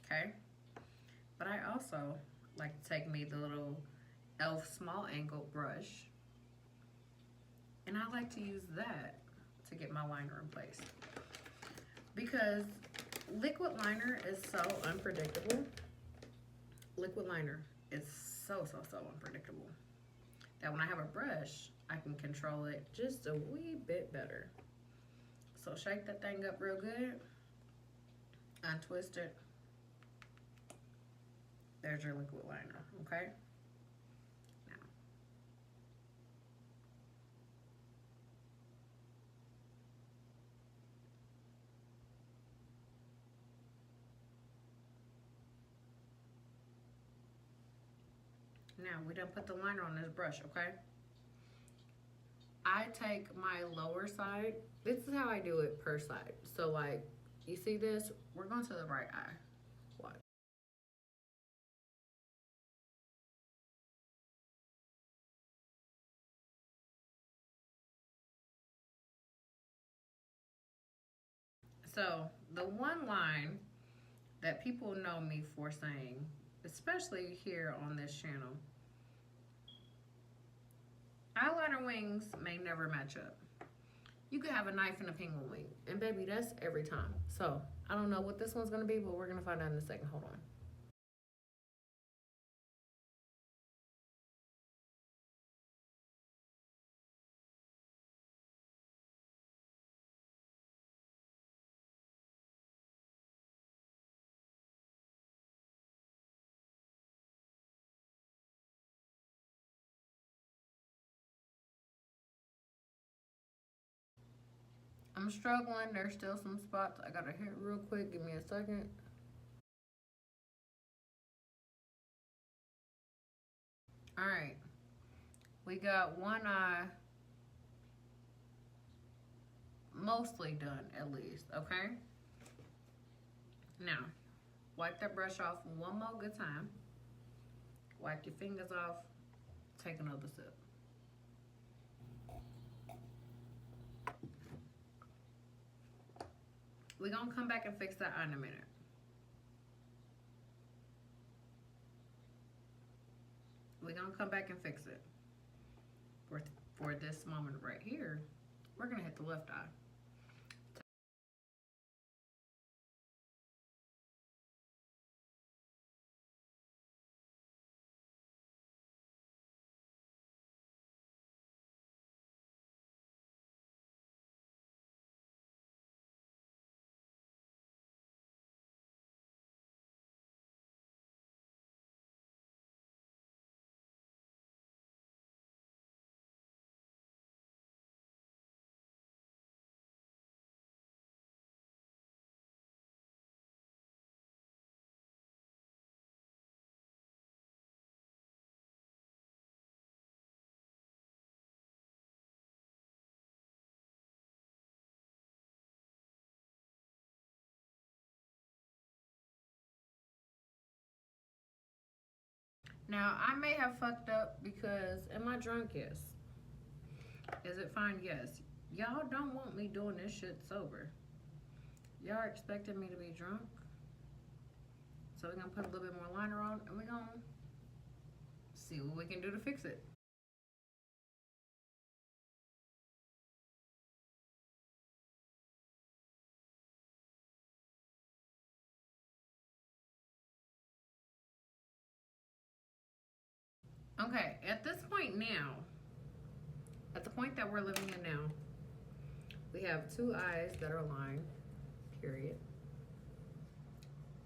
Okay? But I also like to take me the little e.l.f. Small Angle brush, and I like to use that to get my liner in place. Because liquid liner is so unpredictable. Liquid liner is so unpredictable that when I have a brush, I can control it just a wee bit better. So shake that thing up real good, untwist it. There's your liquid liner, okay? Now we done put the liner on this brush, okay? I take my lower side. This is how I do it per side. So like, you see this? We're going to the right eye. Watch. So the one line that people know me for saying, especially here on this channel, eyeliner wings may never match up. You could have a knife and a penguin wing, and baby, that's every time. So I don't know what this one's gonna be, but we're gonna find out in a second. Hold on. I'm struggling. There's still some spots I gotta hit real quick. Give me a second. All right. We got one eye mostly done, at least, okay? Now, wipe that brush off one more good time. Wipe your fingers off. Take another sip. We're gonna come back and fix that eye in a minute. We're gonna come back and fix it. For this moment right here, we're gonna hit the left eye. Now, I may have fucked up because, am I drunk? Yes. Is it fine? Yes. Y'all don't want me doing this shit sober. Y'all are expecting me to be drunk. So we're gonna put a little bit more liner on and we're gonna see what we can do to fix it. Okay, at this point now, at the point that we're living in now, we have two eyes that are aligned, period.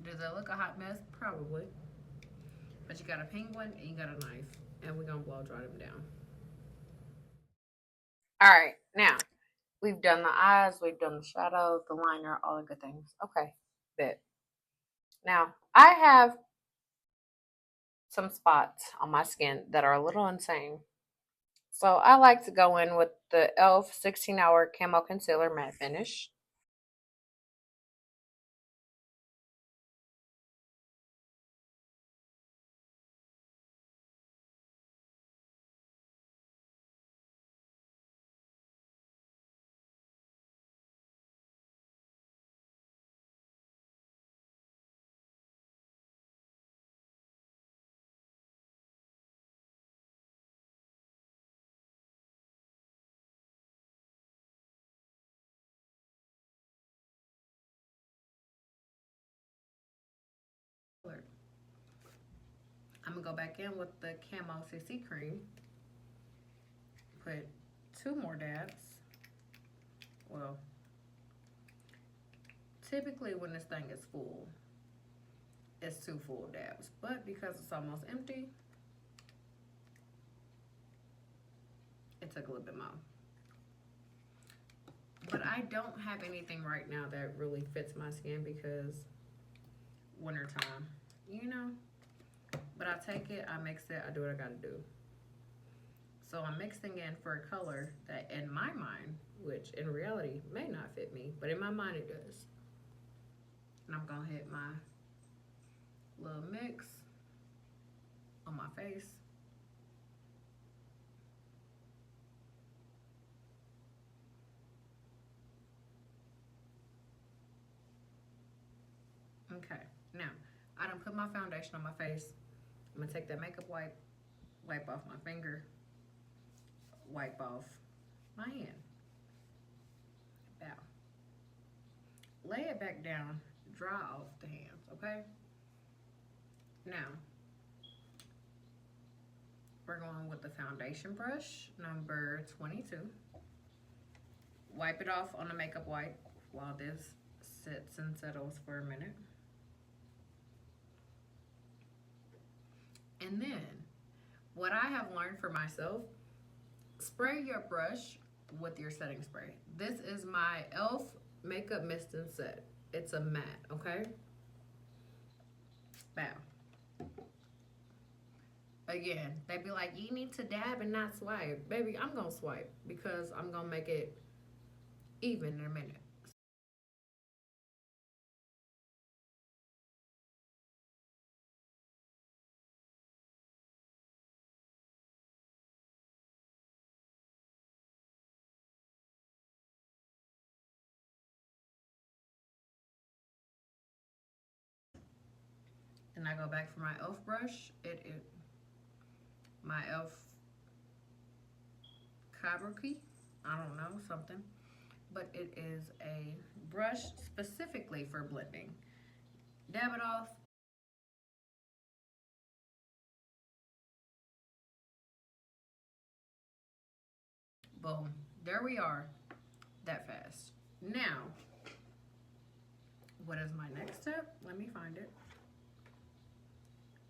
Does that look a hot mess? Probably. But you got a penguin and you got a knife, and we're gonna blow dry them down. All right, now we've done the eyes, we've done the shadows, the liner, all the good things. Okay, bet. Now I have some spots on my skin that are a little insane. So I like to go in with the e.l.f. 16-hour Camo Concealer Matte Finish. I'm gonna go back in with the Camo CC cream. Put 2 more dabs. Well, typically when this thing is full, it's 2 full dabs. But because it's almost empty, it took a little bit more. But I don't have anything right now that really fits my skin because wintertime, you know? But I take it, I mix it, I do what I gotta do. So I'm mixing in for a color that in my mind, which in reality may not fit me, but in my mind it does. And I'm gonna hit my little mix on my face. Okay, now I done put my foundation on my face. I'm gonna take that makeup wipe, wipe off my finger, wipe off my hand. Bow. Lay it back down, dry off the hands, okay? Now, we're going with the foundation brush, number 22. Wipe it off on the makeup wipe while this sits and settles for a minute. And then, what I have learned for myself, spray your brush with your setting spray. This is my e.l.f. Makeup Mist and Set. It's a matte, okay? Bow. Again, they be like, you need to dab and not swipe. Baby, I'm gonna swipe because I'm gonna make it even in a minute. And I go back for my e.l.f. brush. My e.l.f. Kabuki, I don't know, something. But it is a brush specifically for blending. Dab it off. Boom. There we are. That fast. Now, what is my next step? Let me find it.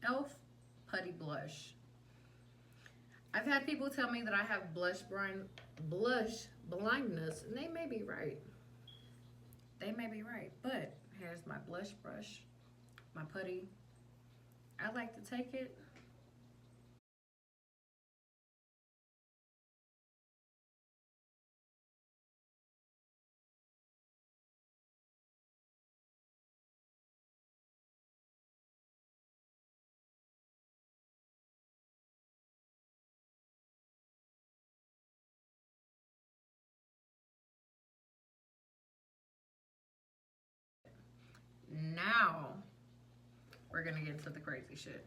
e.l.f. Putty Blush. I've had people tell me that I have blush blindness, and they may be right. They may be right, but here's my blush brush, my putty. I like to take it now. We're gonna get into the crazy shit.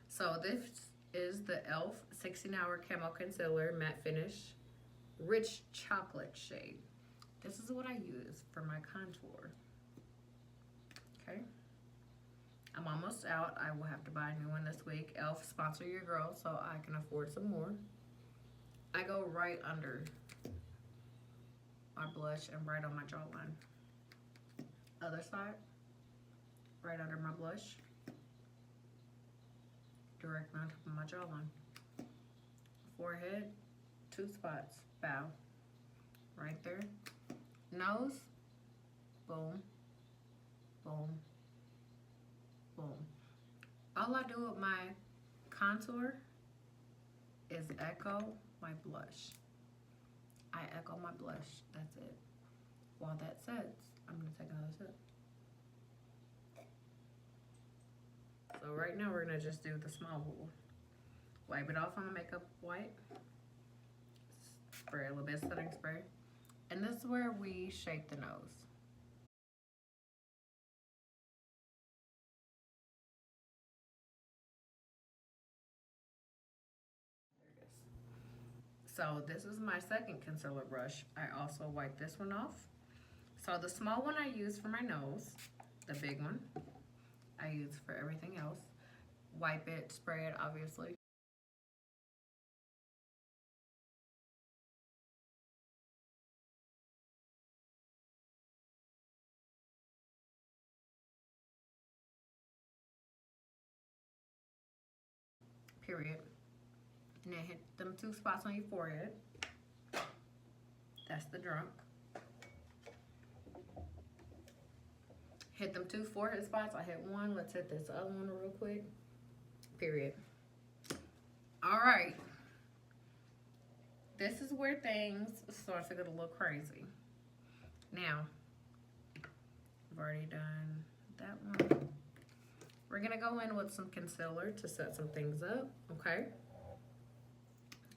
So this is the e.l.f. 16-Hour Camo Concealer Matte Finish Rich Chocolate shade. This is what I use for my contour. Okay. I'm almost out. I will have to buy a new one this week. e.l.f. sponsor your girl so I can afford some more. I go right under my blush and right on my jawline. Other side, right under my blush. Directly on top of my jawline. Forehead, 2 spots. Bow. Right there. Nose. Boom. Boom. Boom. All I do with my contour is echo my blush. I echo my blush. That's it. While that sets, I'm going to take another sip. So right now we're gonna just do the small bowl. Wipe it off on the makeup wipe. Spray a little bit of setting spray. And this is where we shape the nose. There it is. So this is my second concealer brush. I also wipe this one off. So the small one I use for my nose. The big one I use for everything else. wipe it, spray it, obviously. Period. And then hit them 2 spots on your forehead. That's the drunk. Hit them 2 forehead spots. I hit 1. Let's hit this other one real quick. Period. All right. This is where things start to get a little crazy. Now, I've already done that one. We're going to go in with some concealer to set some things up, okay?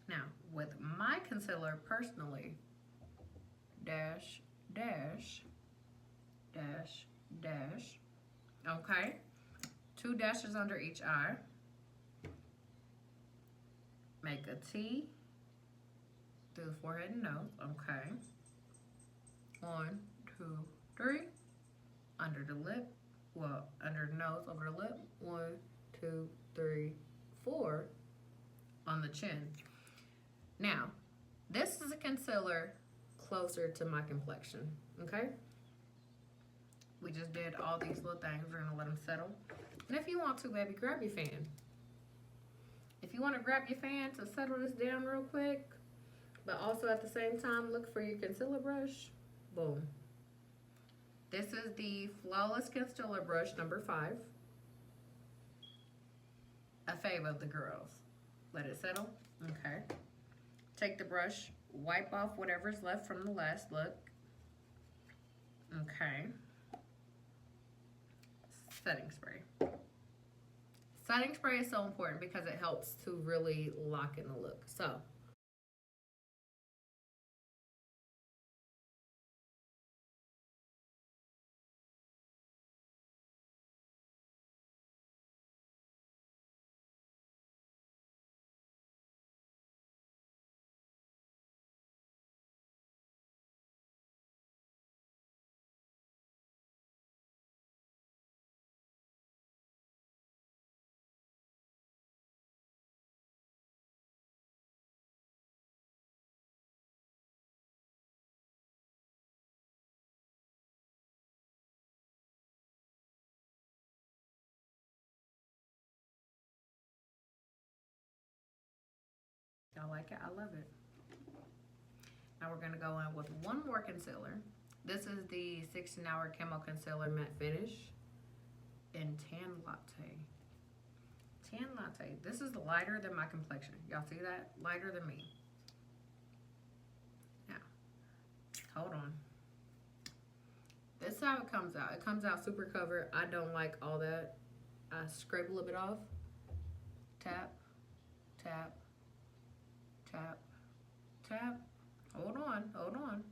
Now, with my concealer, personally, dash, dash, dash, dash, okay? 2 dashes under each eye. Make a T through the forehead and nose, okay? 1, 2, 3. Under the lip, well, under the nose, over the lip. 1, 2, 3, 4 on the chin. Now, this is a concealer closer to my complexion, okay? We just did all these little things. We're gonna let them settle. And if you want to, baby, grab your fan. If you want to grab your fan to settle this down real quick, but also at the same time, look for your concealer brush. Boom. This is the Flawless Concealer Brush number 5. A fave of the girls. Let it settle. Okay. Take the brush, wipe off whatever's left from the last look. Okay. Setting spray. Setting spray is so important because it helps to really lock in the look. So, y'all like it? I love it. Now we're going to go in with one more concealer. This is the 16 Hour Camo Concealer Matte Finish in Tan Latte. Tan Latte. This is lighter than my complexion. Y'all see that? Lighter than me. Now, hold on. This is how it comes out. It comes out super covered. I don't like all that. I scrape a little bit off. Tap, tap, tap, tap. Hold on, hold on.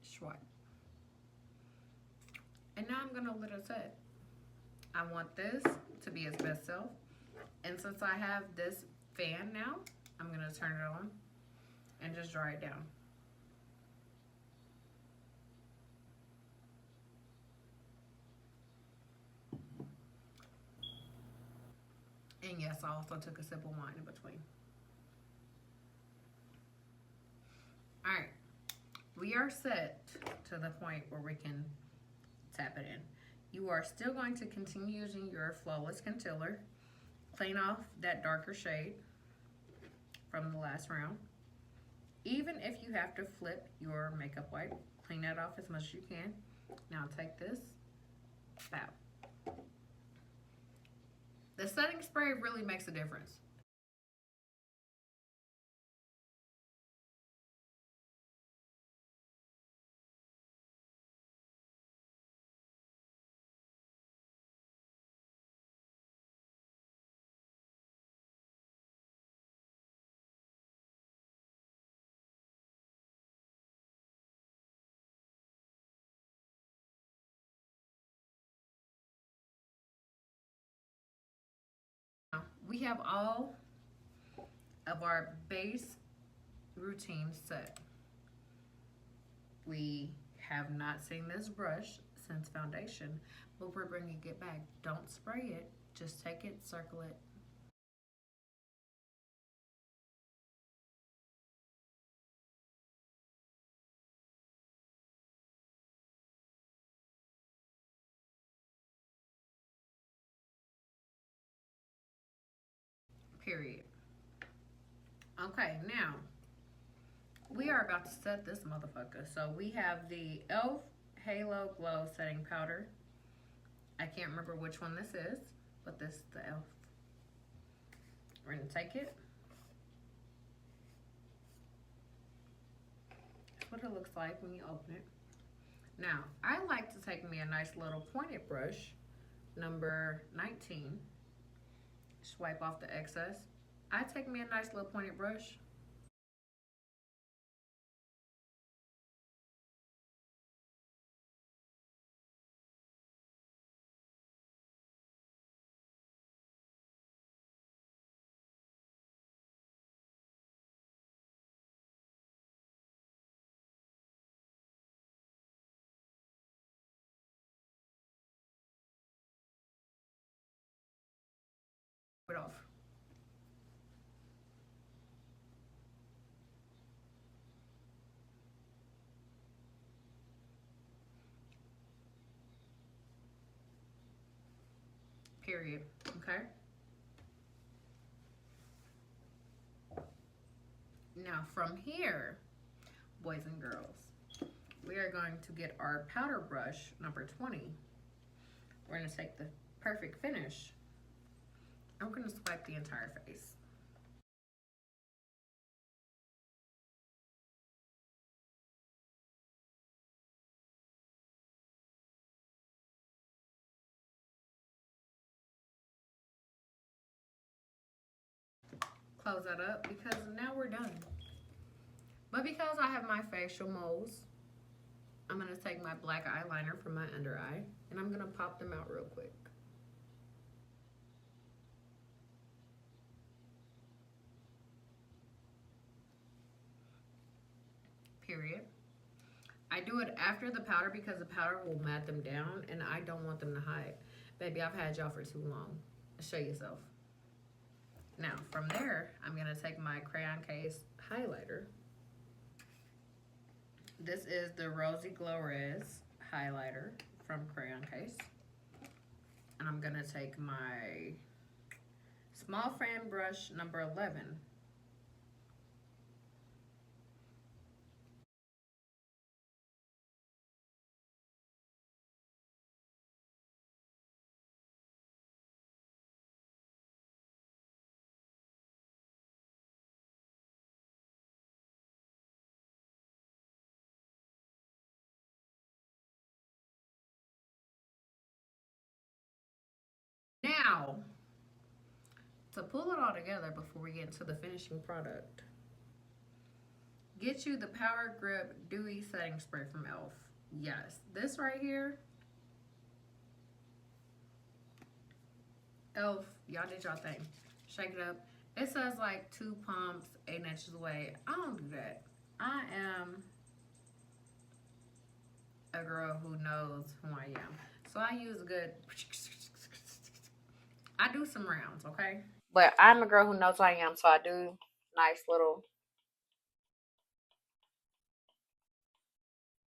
Swipe. And now I'm gonna let it set. I want this to be its best self. And since I have this fan now, I'm gonna turn it on and just dry it down. And yes, I also took a sip of wine in between. All right, we are set to the point where we can tap it in. You are still going to continue using your Flawless Concealer. Clean off that darker shade from the last round. Even if you have to flip your makeup wipe, clean that off as much as you can. Now take this, bow. The setting spray really makes a difference. Now, we have all of our base routine set. We have not seen this brush Essence foundation, but we're bringing it back. Don't spray it, just take it, circle it. Period. Okay, now we are about to set this motherfucker. So we have the e.l.f. Halo Glow Setting Powder. I can't remember which one this is, but this is the e.l.f. We're gonna take it. That's what it looks like when you open it. Now, I like to take me a nice little pointed brush, number 19. Swipe off the excess. I take me a nice little pointed brush. It off. Period. Okay. Now from here, boys and girls, we are going to get our powder brush number 20. We're going to take the Perfect Finish. I'm going to swipe the entire face. Close that up because now we're done. But because I have my facial moles, I'm going to take my black eyeliner from my under eye and I'm going to pop them out real quick. Period. I do it after the powder because the powder will mat them down and I don't want them to hide. Baby, I've had y'all for too long. Show yourself. Now, from there, I'm going to take my crayon case highlighter. This is the Rosy Glow Res highlighter from Crayon Case. And I'm going to take my small fan brush number 11. Now, to pull it all together before we get into the finishing product, get you the Power Grip Dewy Setting Spray from e.l.f. Yes, this right here, e.l.f., y'all did y'all thing. Shake it up. It says like 2 pumps, 8 inches away. I don't do that. I am a girl who knows who I am. So I use a good, I do some rounds, okay? But I'm a girl who knows who I am, so I do nice little,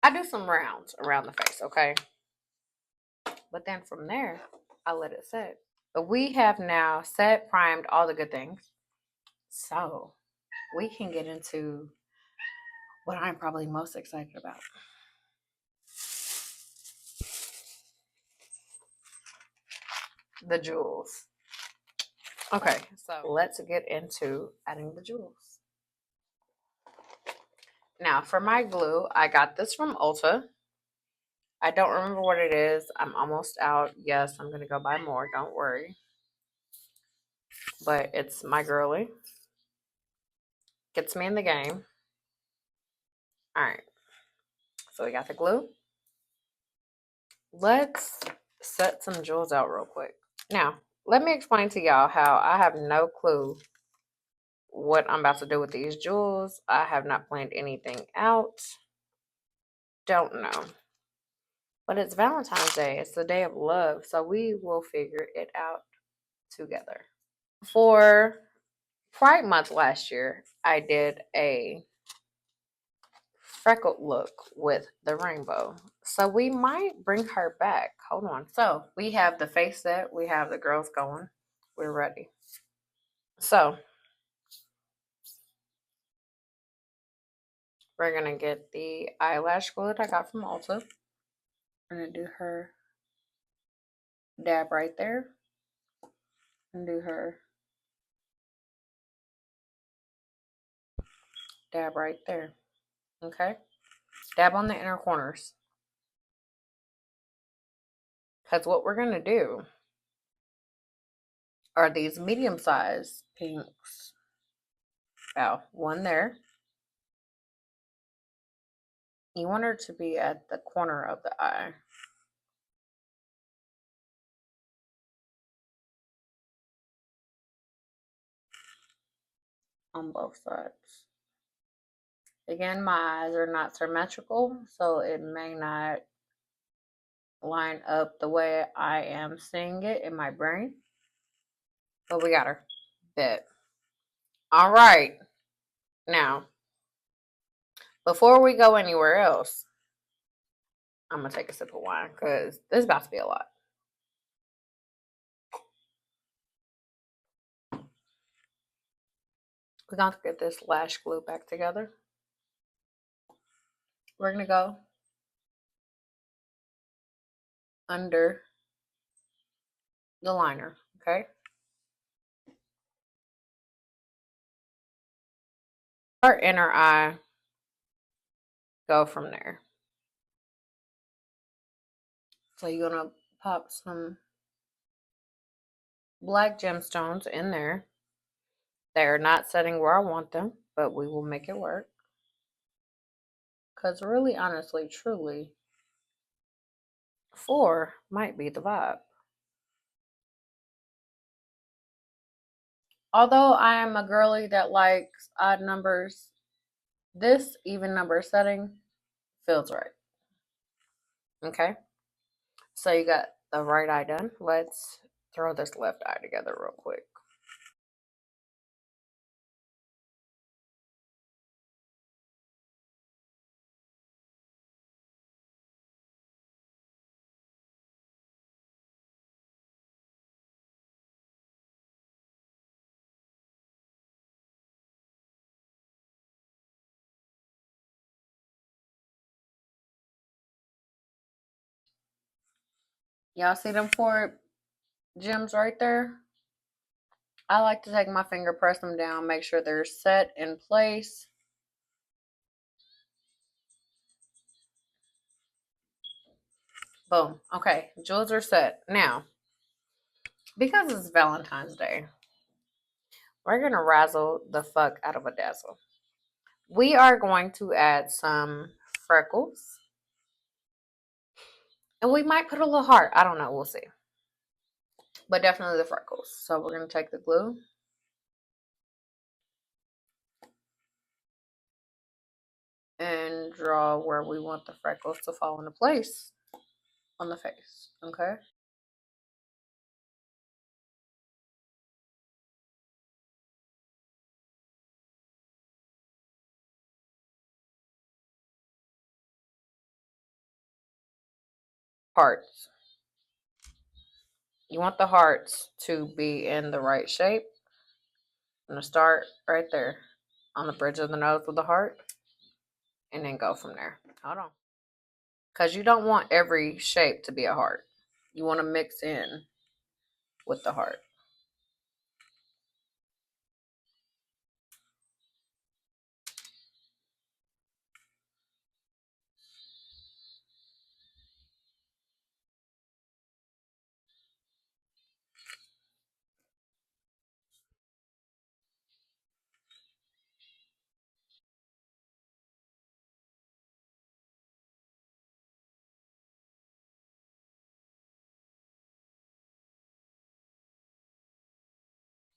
I do some rounds around the face, okay? But then from there, I let it set. But we have now set, primed, all the good things. So we can get into what I'm probably most excited about. The jewels. Okay, so let's get into adding the jewels. Now, for my glue, I got this from Ulta. I don't remember what it is. I'm almost out. Yes, I'm going to go buy more. Don't worry. But it's my girly. Gets me in the game. All right. So we got the glue. Let's set some jewels out real quick. Now, let me explain to y'all how I have no clue what I'm about to do with these jewels. I have not planned anything out. Don't know. But it's Valentine's Day. It's the day of love. So we will figure it out together. For Pride Month last year, I did a freckled look with the rainbow. So we might bring her back. Hold on. So we have the face set. We have the girls going. We're ready. So we're going to get the eyelash glue that I got from Ulta. We're going to do her dab right there. And do her dab right there. Okay? Dab on the inner corners. Because what we're going to do are these medium-sized pinks. Oh, one there. You want her to be at the corner of the eye. On both sides. Again, my eyes are not symmetrical, so it may not line up the way I am seeing it in my brain. But we got her. Bet. All right. Now, before we go anywhere else, I'm going to take a sip of wine because this is about to be a lot. We're going to get this lash glue back together. We're going to go under the liner, okay? Our inner eye, go from there. So you're going to pop some black gemstones in there. They're not setting where I want them, but we will make it work. Because really, honestly, truly, 4 might be the vibe. Although I am a girly that likes odd numbers, this even number setting feels right. Okay? So you got the right eye done. Let's throw this left eye together real quick. Y'all see them 4 gems right there? I like to take my finger, press them down, make sure they're set in place. Boom. Okay, jewels are set. Now, because it's Valentine's Day, we're going to razzle the fuck out of a dazzle. We are going to add some freckles. And we might put a little heart. I don't know. We'll see. But definitely the freckles. So we're going to take the glue. And draw where we want the freckles to fall into place on the face. Okay? Hearts. You want the hearts to be in the right shape. I'm going to start right there on the bridge of the nose with the heart. And then go from there. Hold on. Because you don't want every shape to be a heart. You want to mix in with the heart.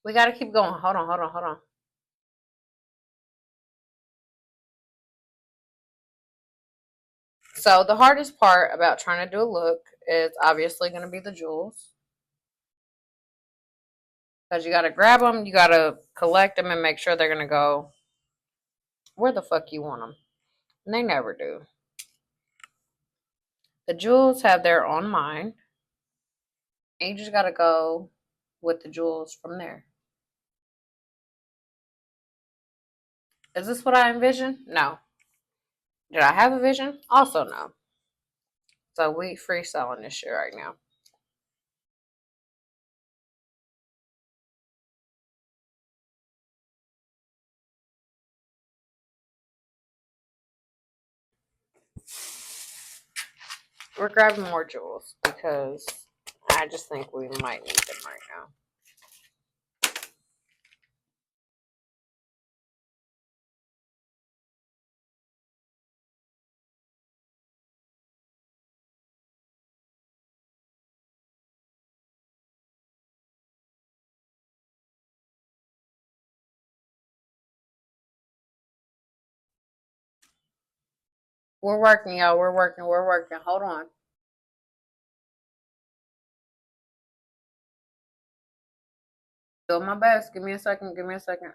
We got to keep going. Hold on. So the hardest part about trying to do a look is obviously going to be the jewels. Because you got to grab them, you got to collect them and make sure they're going to go where the fuck you want them. And they never do. The jewels have their own mind. And you just got to go with the jewels from there. Is this what I envisioned? No. Did I have a vision? Also no. So we free selling this shit right now. We're grabbing more jewels because I just think we might need them right now. We're working, y'all. We're working. We're working. Hold on. Doing my best. Give me a second. Give me a second.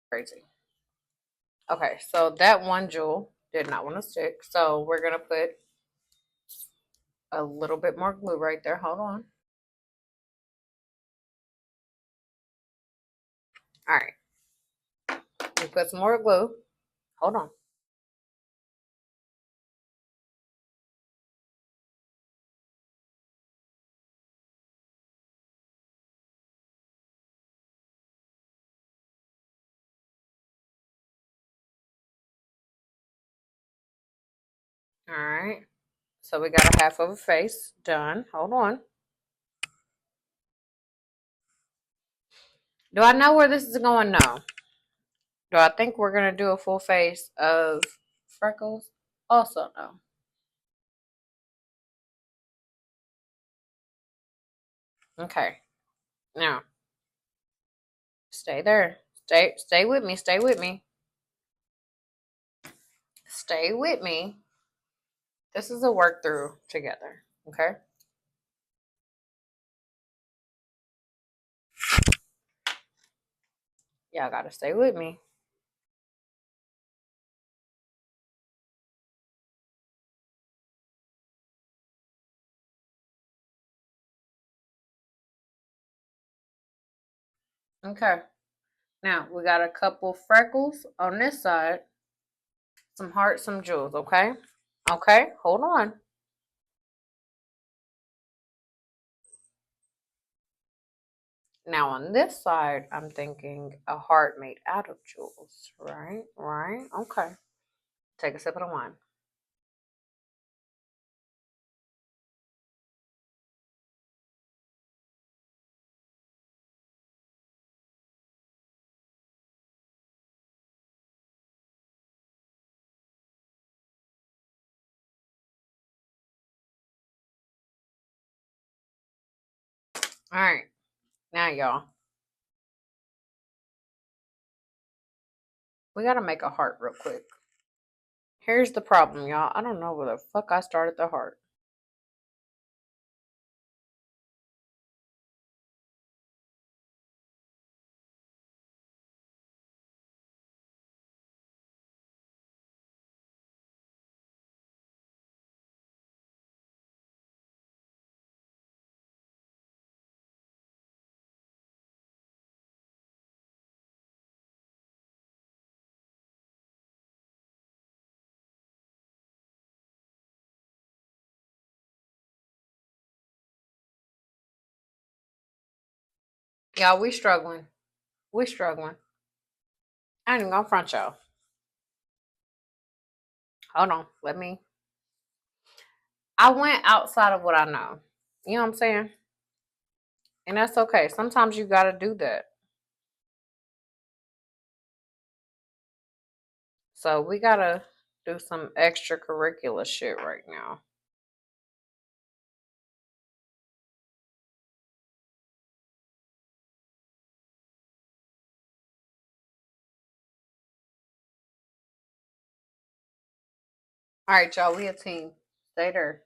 Crazy. Okay, so that one jewel did not want to stick. So we're going to put a little bit more glue right there. Hold on. All right. We put some more glue. Hold on. All right. So we got a half of a face done. Hold on. Do I know where this is going? No. Do I think we're going to do a full face of freckles? Also, no. Okay. Now, stay there. Stay with me. Stay with me. Stay with me. This is a work through together. Okay? Y'all got to stay with me. Okay. Now, we got a couple freckles on this side. Some hearts, some jewels. Okay? Okay? Hold on. Now on this side, I'm thinking a heart made out of jewels. Right? Right? Okay. Take a sip of the wine. All right. Now, y'all, we got to make a heart real quick. Here's the problem, y'all. I don't know where the fuck I started the heart. Y'all, we struggling. We struggling. I ain't even gonna front y'all. Hold on. Let me. I went outside of what I know. You know what I'm saying? And that's okay. Sometimes you gotta do that. So we gotta do some extracurricular shit right now. All right, y'all. We a team. Stay there.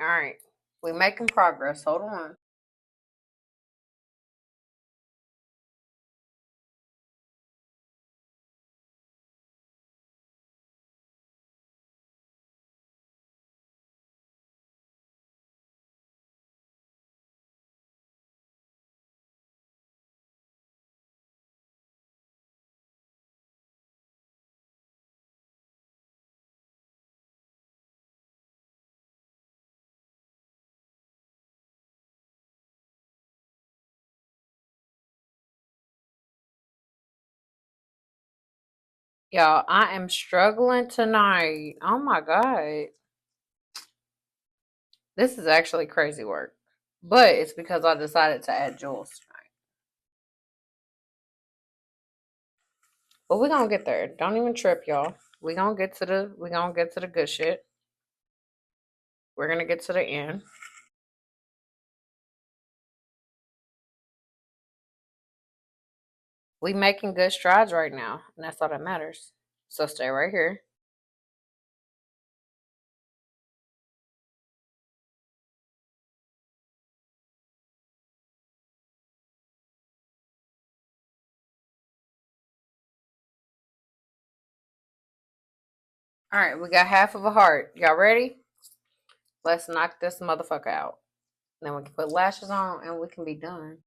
All right. We making progress. Hold on. Y'all, I am struggling tonight. Oh my God. This is actually crazy work. But it's because I decided to add jewels tonight. But we're gonna get there. Don't even trip, y'all. We gonna get to the good shit. We're gonna get to the end. We making good strides right now, and that's all that matters. So stay right here. All right, we got half of a heart. Y'all ready? Let's knock this motherfucker out. Then we can put lashes on and we can be done.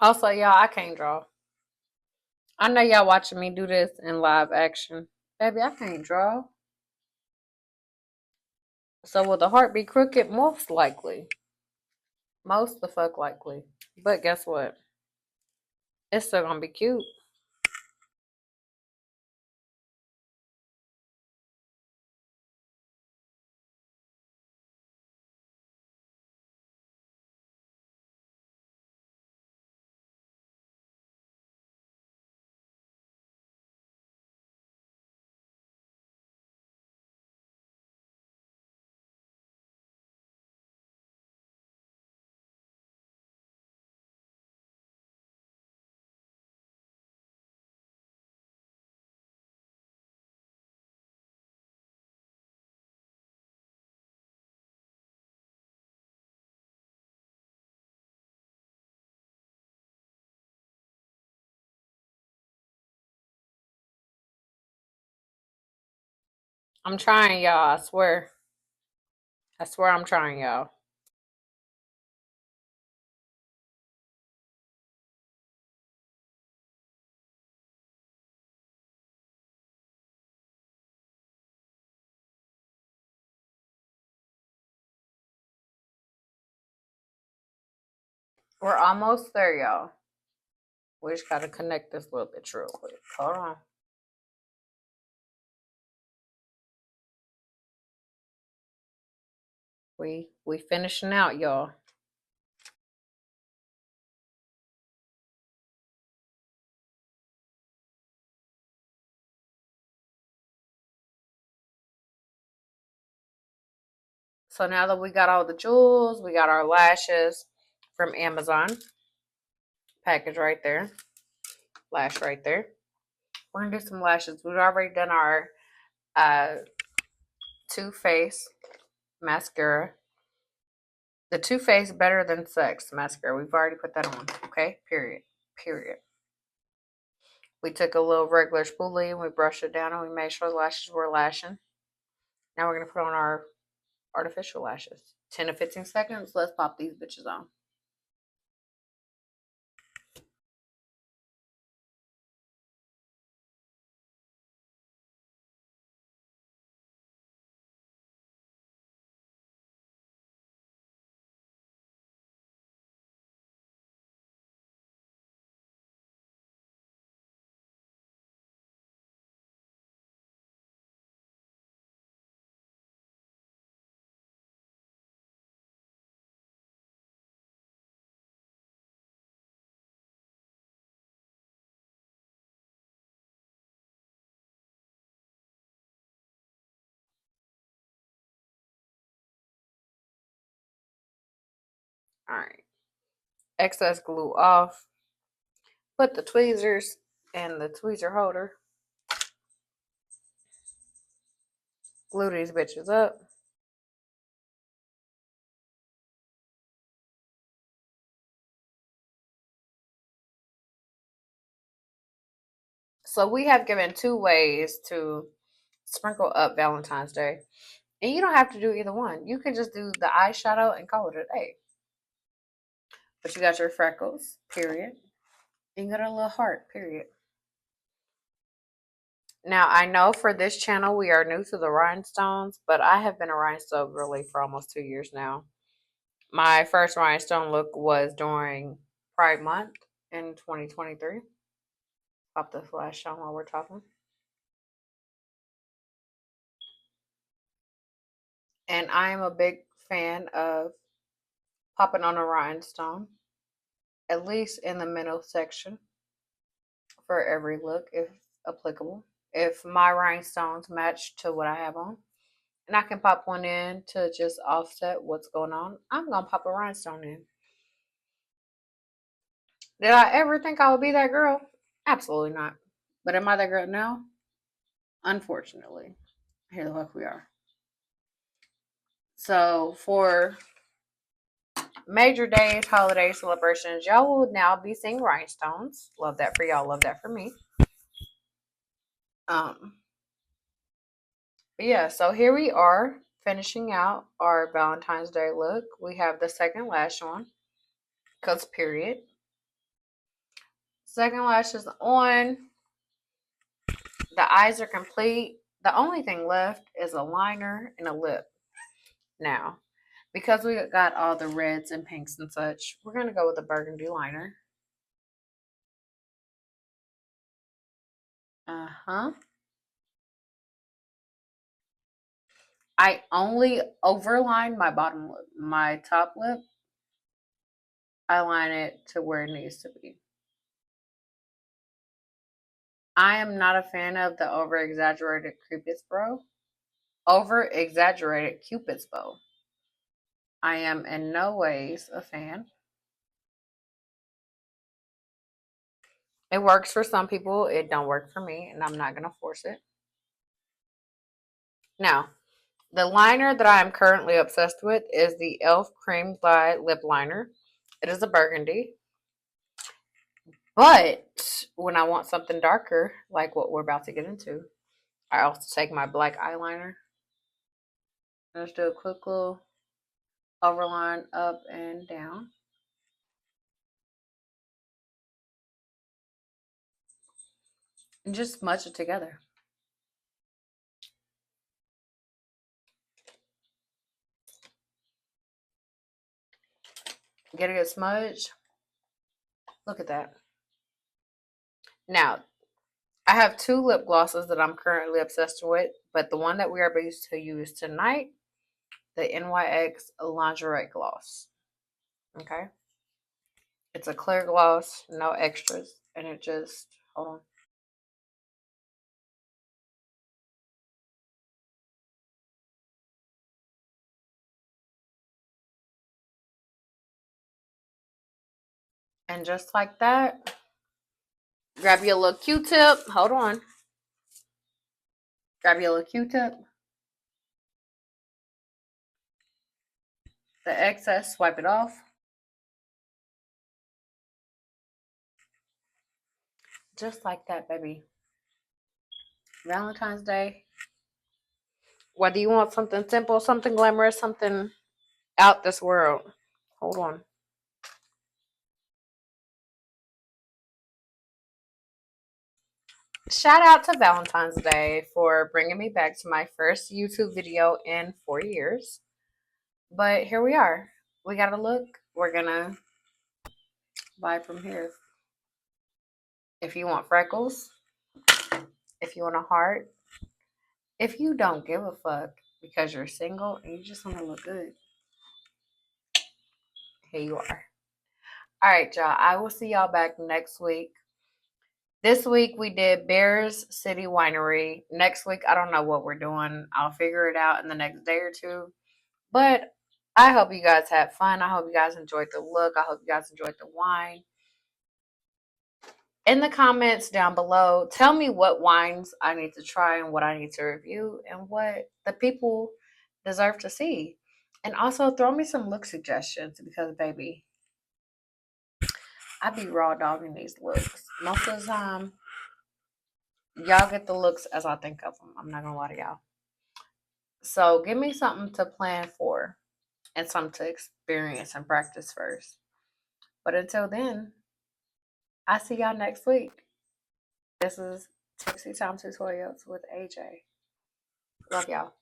Also, y'all, I can't draw. I know y'all watching me do this in live action. Baby, I can't draw. So will the heart be crooked? Most likely. Most the fuck likely. But guess what? It's still gonna be cute. I'm trying, y'all. I swear. I swear I'm trying, y'all. We're almost there, y'all. We just gotta connect this little bit real quick. Hold on. We finishing out, y'all. So now that we got all the jewels, we got our lashes from Amazon. Package right there. Lash right there. We're gonna do some lashes. We've already done our uh, Too Faced mascara. The Too Faced Better Than Sex mascara. We've already put that on. Okay? Period. Period. We took a little regular spoolie and we brushed it down and we made sure the lashes were lashing. Now we're gonna put on our artificial lashes. 10 to 15 seconds. Let's pop these bitches on. All right. Excess glue off. Put the tweezers in the tweezer holder. Glue these bitches up. So we have given 2 ways to sprinkle up Valentine's Day. And you don't have to do either one. You can just do the eyeshadow and call it a day. But you got your freckles, period. And you got a little heart, period. Now, I know for this channel we are new to the rhinestones, but I have been a rhinestone girly for almost 2 years now. My first rhinestone look was during Pride Month in 2023. Pop the flash on while we're talking. And I am a big fan of popping on a rhinestone, at least in the middle section for every look if applicable. If my rhinestones match to what I have on, and I can pop one in to just offset what's going on, I'm going to pop a rhinestone in. Did I ever think I would be that girl? Absolutely not. But am I that girl now? Unfortunately. Here the fuck we are. So for major days, holiday celebrations, y'all will now be seeing rhinestones. Love that for y'all. Love that for me. But yeah, so here we are finishing out our Valentine's Day look. We have the second lash on, because period. Second lash is on. The eyes are complete. The only thing left is a liner and a lip. Now, because we got all the reds and pinks and such, we're going to go with a burgundy liner. Uh-huh. I only overline my bottom lip. My top lip, I line it to where it needs to be. I am not a fan of the over-exaggerated Cupid's bow. Over-exaggerated Cupid's bow. I am in no ways a fan. It works for some people. It don't work for me, and I'm not going to force it. Now, the liner that I am currently obsessed with is the e.l.f. Cream Glide Lip Liner. It is a burgundy. But when I want something darker, like what we're about to get into, I also take my black eyeliner. Just do a quick little overline up and down. And just smudge it together. Get a good smudge. Look at that. Now, I have 2 lip glosses that I'm currently obsessed with, but the one that we are about to use tonight, the NYX Lingerie Gloss. Okay? It's a clear gloss, no extras, and it just, hold on. And just like that, grab your little Q-tip. Hold on. Grab your little Q-tip. The excess, swipe it off. Just like that, baby. Valentine's Day. Whether you want something simple, something glamorous, something out this world. Hold on. Shout out to Valentine's Day for bringing me back to my first YouTube video in 4 years. But here we are. We got a look. We're gonna buy from here. If you want freckles, if you want a heart, if you don't give a fuck because you're single and you just want to look good, here you are. All right, y'all. I will see y'all back next week. This week we did Bears City Winery. Next week, I don't know what we're doing. I'll figure it out in the next day or two. But I hope you guys had fun. I hope you guys enjoyed the look. I hope you guys enjoyed the wine. In the comments down below, tell me what wines I need to try and what I need to review and what the people deserve to see. And also throw me some look suggestions because, baby, I be raw dogging these looks. Most of the time, y'all get the looks as I think of them. I'm not going to lie to y'all. So give me something to plan for and something to experience and practice first. But until then, I see y'all next week. This is Tipsy Time Tutorials with AJ. Love y'all.